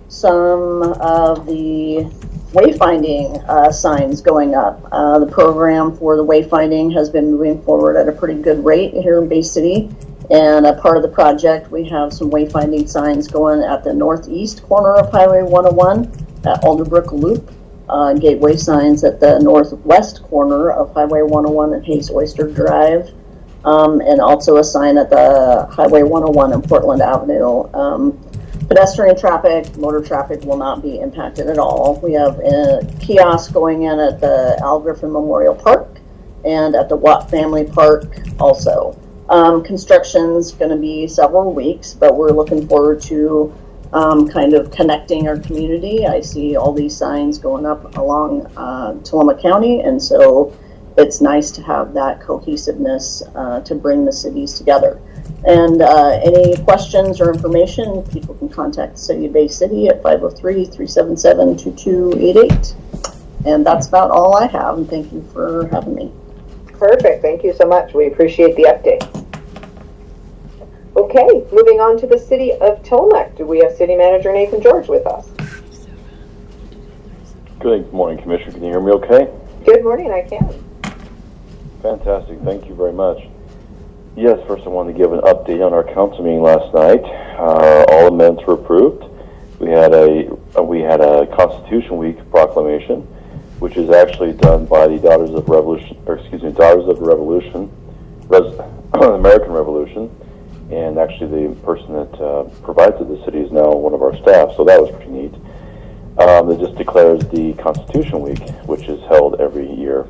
some of the wayfinding signs going up. The program for the wayfinding has been moving forward at a pretty good rate here in Bay City. And a part of the project, we have some wayfinding signs going at the northeast corner of Highway 101 at Alderbrook Loop, gateway signs at the northwest corner of Highway 101 and Hayes Oyster Drive, and also a sign at the Highway 101 and Portland Avenue. Pedestrian traffic, motor traffic will not be impacted at all. We have a kiosk going in at the Al Griffin Memorial Park and at the Watt Family Park also. Construction's going to be several weeks, but we're looking forward to kind of connecting our community. I see all these signs going up along Tullahoma County, and so it's nice to have that cohesiveness to bring the cities together. And any questions or information, people can contact the City of Bay City at 503-377-2288. And that's about all I have, and thank you for having me. Perfect. Thank you so much. We appreciate the update. Okay, moving on to the City of Tillamook. Do we have City Manager Nathan George with us? Good morning, Commissioner. Can you hear me okay? Good morning, I can. Fantastic. Thank you very much. Yes, first I wanted to give an update on our council meeting last night. All amendments were approved. We had a Constitution Week proclamation, which is actually done by the Daughters of Revolution, American Revolution, and actually the person that provides it to the city is now one of our staff, so that was pretty neat. It just declares the Constitution Week, which is held every year.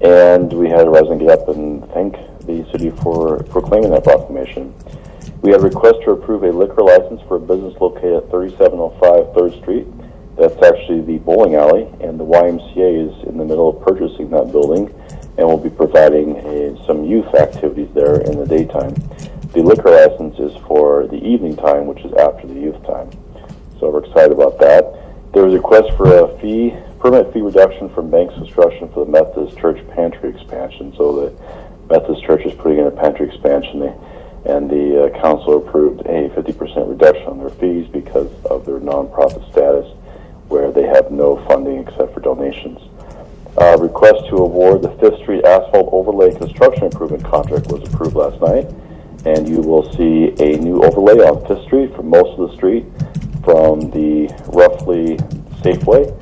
And we had a resident get up and thank the city for proclaiming that proclamation. We had a request to approve a liquor license for a business located at 3705 3rd Street. That's actually the bowling alley, and the YMCA is in the middle of purchasing that building, and will be providing some youth activities there in the daytime. The liquor license is for the evening time, which is after the youth time. So we're excited about that. There was a request for a permit fee reduction from Banks Construction for the Methodist Church pantry expansion. So the Methodist Church is putting in a pantry expansion, and the council approved a 50% reduction on their fees because of their nonprofit status, where they have no funding except for donations. Request to award the 5th Street Asphalt Overlay Construction Improvement Contract was approved last night, and you will see a new overlay on 5th Street for most of the street, from the roughly Safeway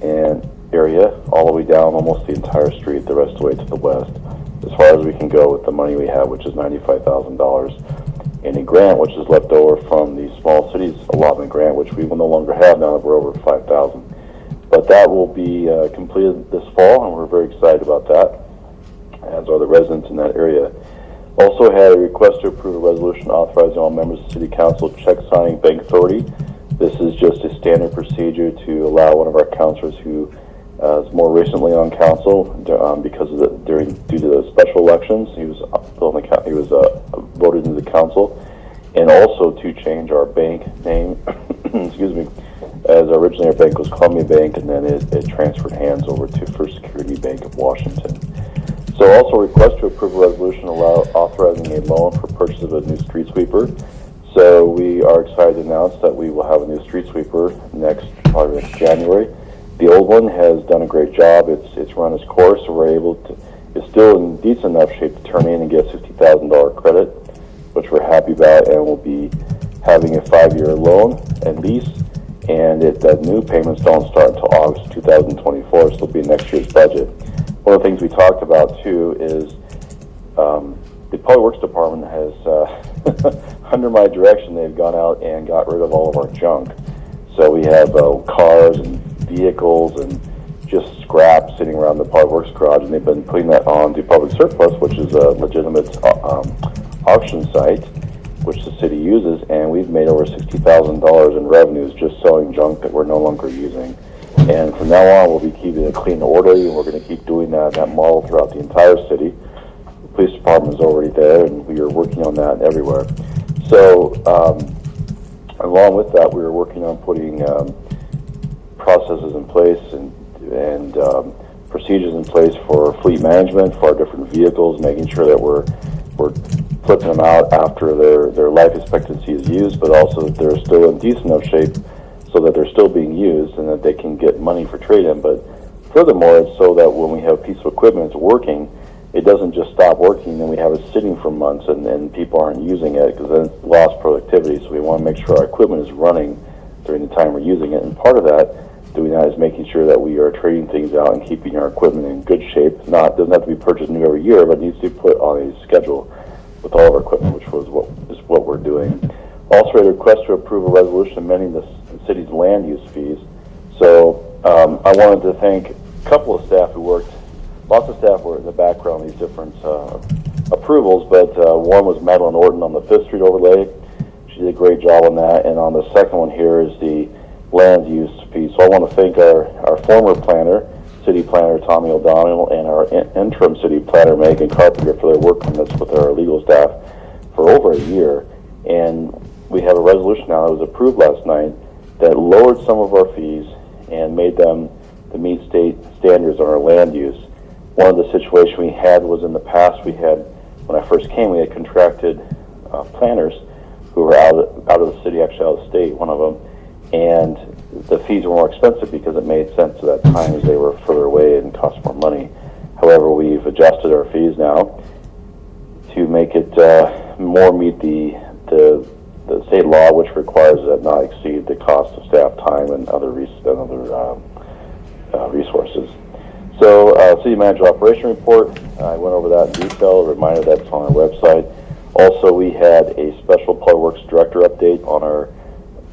and area all the way down almost the entire street, the rest of the way to the west, as far as we can go with the money we have, which is $95,000, and a grant which is left over from the small cities allotment grant, which we will no longer have now that we're over 5,000. But that will be completed this fall, and we're very excited about that, as are the residents in that area. Also had a request to approve a resolution authorizing all members of the City Council check signing bank authority. This is just a standard procedure to allow one of our councilors who is more recently on council because of due to the special elections. He was voted into the council, and also to change our bank name. Excuse me. As originally our bank was Columbia Bank, and then it transferred hands over to First Security Bank of Washington. So also request to approve a resolution authorizing a loan for purchase of a new street sweeper. So we are excited to announce that we will have a new street sweeper probably next January. The old one has done a great job. It's run its course, so we're able to. It's still in decent enough shape to turn in and get a $60,000 credit, which we're happy about, and we'll be having a 5-year loan and lease. And the new payments don't start until August 2024, so it'll be next year's budget. One of the things we talked about too is the Public Works Department has, under my direction, they've gone out and got rid of all of our junk. So we have cars and vehicles and just scrap sitting around the Public Works garage, and they've been putting that on to Public Surplus, which is a legitimate auction site, which the city uses, and we've made over $60,000 in revenues just selling junk that we're no longer using. And from now on, we'll be keeping it clean and orderly, and we're going to keep doing that model throughout the entire city. The police department is already there, and we are working on that everywhere. So, along with that, we are working on putting processes in place and procedures in place for fleet management for our different vehicles, making sure that we're flipping them out after their life expectancy is used, but also that they're still in decent enough shape so that they're still being used and that they can get money for trade-in. But furthermore, it's so that when we have a piece of equipment that's working, it doesn't just stop working and we have it sitting for months and people aren't using it, because then it's lost productivity. So we want to make sure our equipment is running during the time we're using it. And part of doing that is making sure that we are trading things out and keeping our equipment in good shape. Doesn't have to be purchased new every year, but needs to be put on a schedule with all of our equipment, which is what we're doing. Also, a request to approve a resolution amending the city's land use fees. So I wanted to thank a couple of staff who worked. Lots of staff were in the background on these different approvals, but one was Madeline Orton on the 5th Street overlay. She did a great job on that. And on the second one here is the land use fee. So I want to thank our former planner, city planner Tommy O'Donnell, and our interim city planner Megan Carpenter for their work on this with our legal staff for over a year. And we have a resolution now that was approved last night that lowered some of our fees and made them to meet state standards on our land use. One of the situations we had was in the past, when I first came, we had contracted planners who were out of the city, actually out of the state, one of them, and the fees were more expensive because it made sense at that time as they were further away and cost more money. However, we've adjusted our fees now to make it more meet the state law, which requires that not exceed the cost of staff time and other resources. So, City Manager Operation Report, I went over that in detail, a reminder that's on our website. Also, we had a special Public Works Director update on our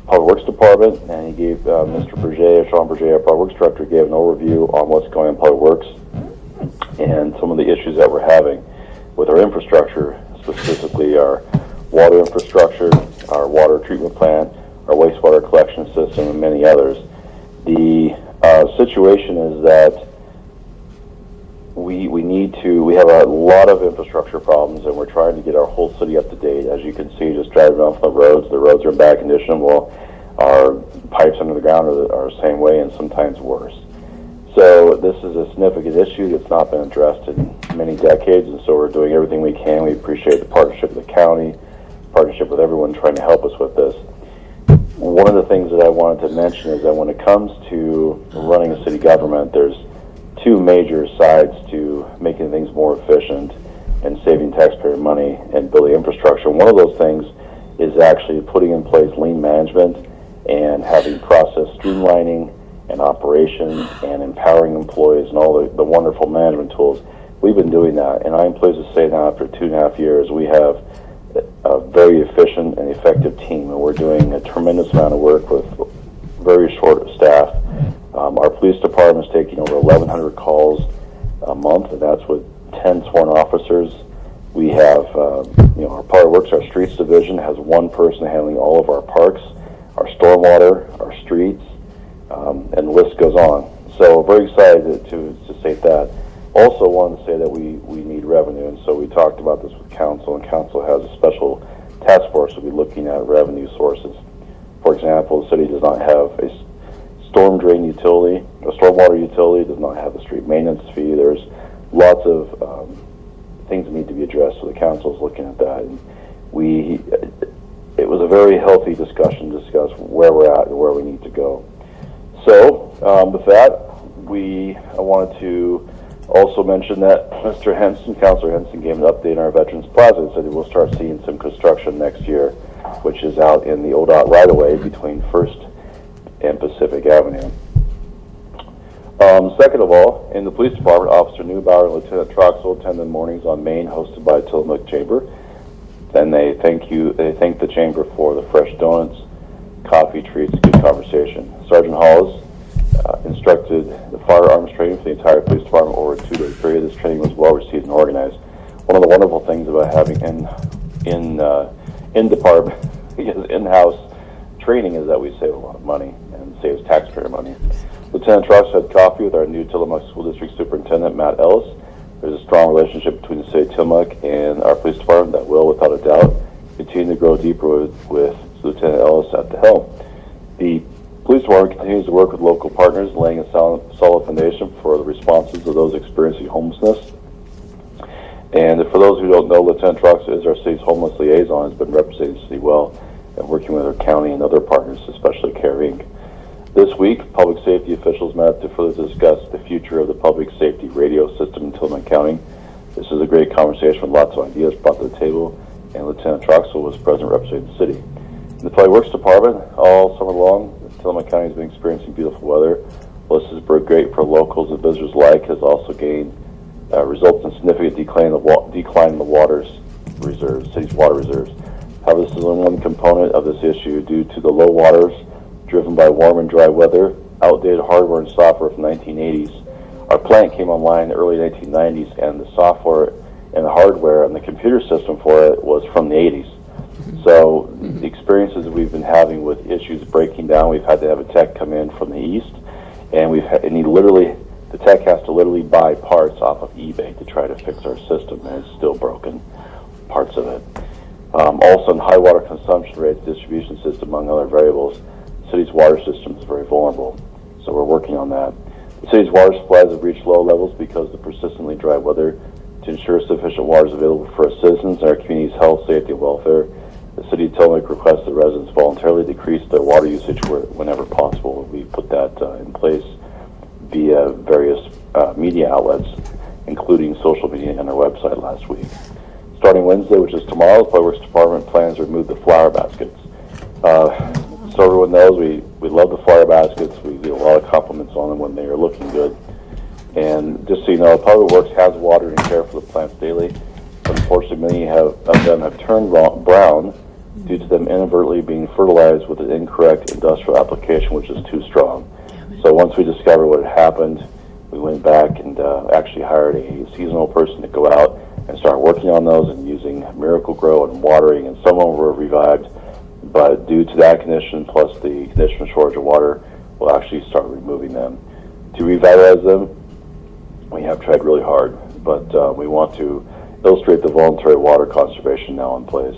Public Works Department, and he gave Mr. Berger, Sean Berger, our Public Works Director, gave an overview on what's going on in Public Works and some of the issues that we're having with our infrastructure, specifically our water infrastructure, our water treatment plant, our wastewater collection system, and many others. The situation is that we have a lot of infrastructure problems, and we're trying to get our whole city up to date. As you can see, just driving off the roads are in bad condition. Well, our pipes under the ground are the same way and sometimes worse. So this is a significant issue that's not been addressed in many decades, and so we're doing everything we can. We appreciate the partnership with the county, partnership with everyone trying to help us with this. One of the things that I wanted to mention is that when it comes to running a city government, there's two major sides to making things more efficient and saving taxpayer money and building infrastructure. One of those things is actually putting in place lean management and having process streamlining and operation and empowering employees and all the wonderful management tools. We've been doing that, and I'm pleased to say now after 2.5 years we have a very efficient and effective team, and we're doing a tremendous amount of work with very short staff. Our police department is taking over 1,100 calls a month, and that's with 10 sworn officers. We have, our Public Works, our streets division has one person handling all of our parks, our stormwater, our streets, and the list goes on. So very excited to state that. Also wanted to say that we need revenue, and so we talked about this with council, and council has a special task force will be looking at revenue sources. For example, the city does not have a storm drain utility, a stormwater utility, does not have a street maintenance fee. There's lots of things that need to be addressed, so the council is looking at that. And it was a very healthy discussion to discuss where we're at and where we need to go. So with that, I wanted to also mention that Mr. Henson, Councilor Henson, gave an update on our Veterans Plaza and said that we'll start seeing some construction next year, which is out in the ODOT right-of-way between First and Pacific Avenue. Second of all, in the police department, Officer Neubauer and Lieutenant Troxel attend the mornings on Main, hosted by Tillamook Chamber. Then they thank the chamber for the fresh donuts, coffee, treats, good conversation. Sergeant Hollis instructed the firearms training for the entire police department over a 2-day period. This training was well received and organized. One of the wonderful things about having in-department, in-house training is that we save a lot of money and saves taxpayer money. Lieutenant Truss had coffee with our new Tillamook School District Superintendent, Matt Ellis. There's a strong relationship between the city of Tillamook and our police department that will, without a doubt, continue to grow deeper with Lieutenant Ellis at the helm. The police department continues to work with local partners, laying a solid foundation for the responses of those experiencing homelessness. And for those who don't know, Lieutenant Truss is our city's homeless liaison, has been representing the city well and working with our county and other partners, especially CARE Inc. This week, public safety officials met to further discuss the future of the public safety radio system in Tillamook County. This is a great conversation with lots of ideas brought to the table, and Lieutenant Troxel was present representing the city. In the Public Works Department, all summer long, Tillamook County has been experiencing beautiful weather. Well, this is great for locals and visitors alike, has also resulted in significant decline in the water's reserves, city's water reserves. However, this is only one component of this issue due to the low waters driven by warm and dry weather, outdated hardware and software from the 1980s. Our plant came online in the early 1990s, and the software and the hardware and the computer system for it was from the 80s. So the experiences we've been having with issues breaking down, we've had to have a tech come in from the east, and the tech has to literally buy parts off of eBay to try to fix our system, and it's still broken, parts of it. Also, in high water consumption rates, distribution system, among other variables, the city's water system is very vulnerable, so we're working on that. The city's water supplies have reached low levels because of the persistently dry weather. To ensure sufficient water is available for our citizens and our community's health, safety, and welfare, the city of Tillamook requests that residents voluntarily decrease their water usage whenever possible. We put that in place via various media outlets, including social media and our website last week. Starting Wednesday, which is tomorrow, the Public Works Department plans to remove the flower baskets. So everyone knows we love the flower baskets. We get a lot of compliments on them when they are looking good. And just so you know, Public Works has water and care for the plants daily. Unfortunately, many of them have turned brown due to them inadvertently being fertilized with an incorrect industrial application, which is too strong. So once we discovered what had happened, we went back and actually hired a seasonal person to go out and start working on those and using Miracle-Gro and watering, and some of them were revived. But due to that condition, plus the condition of shortage of water, we'll actually start removing them. To revitalize them, we have tried really hard, but we want to illustrate the voluntary water conservation now in place.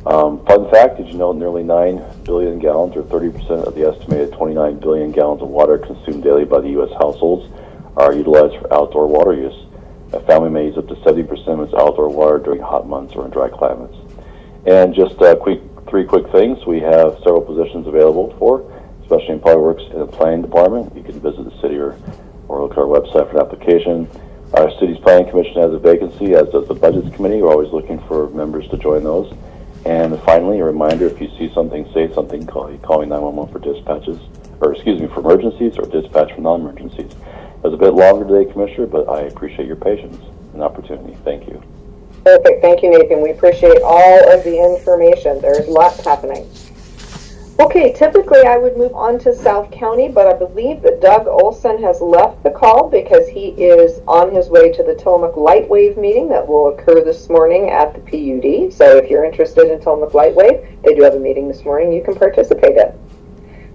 Fun fact, did you know nearly 9 billion gallons, or 30% of the estimated 29 billion gallons of water consumed daily by the U.S. households are utilized for outdoor water use? A family may use up to 70% of its outdoor water during hot months or in dry climates. And just three quick things. We have several positions available especially in Public Works and the Planning Department. You can visit the city or look at our website for an application. Our city's Planning Commission has a vacancy, as does the Budgets Committee. We're always looking for members to join those. And finally, a reminder, if you see something, say something, call 911 for for emergencies, or dispatch for non-emergencies. It was a bit longer today, Commissioner, but I appreciate your patience and opportunity. Thank you. Perfect. Thank you, Nathan. We appreciate all of the information. There's lots happening. Okay, typically I would move on to South County, but I believe that Doug Olson has left the call because he is on his way to the Tillamook Lightwave meeting that will occur this morning at the PUD. So if you're interested in Tillamook Lightwave, they do have a meeting this morning you can participate in.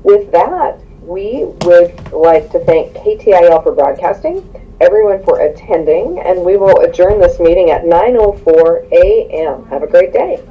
With that, we would like to thank KTIL for broadcasting, everyone for attending, and we will adjourn this meeting at 9:04 a.m. Have a great day.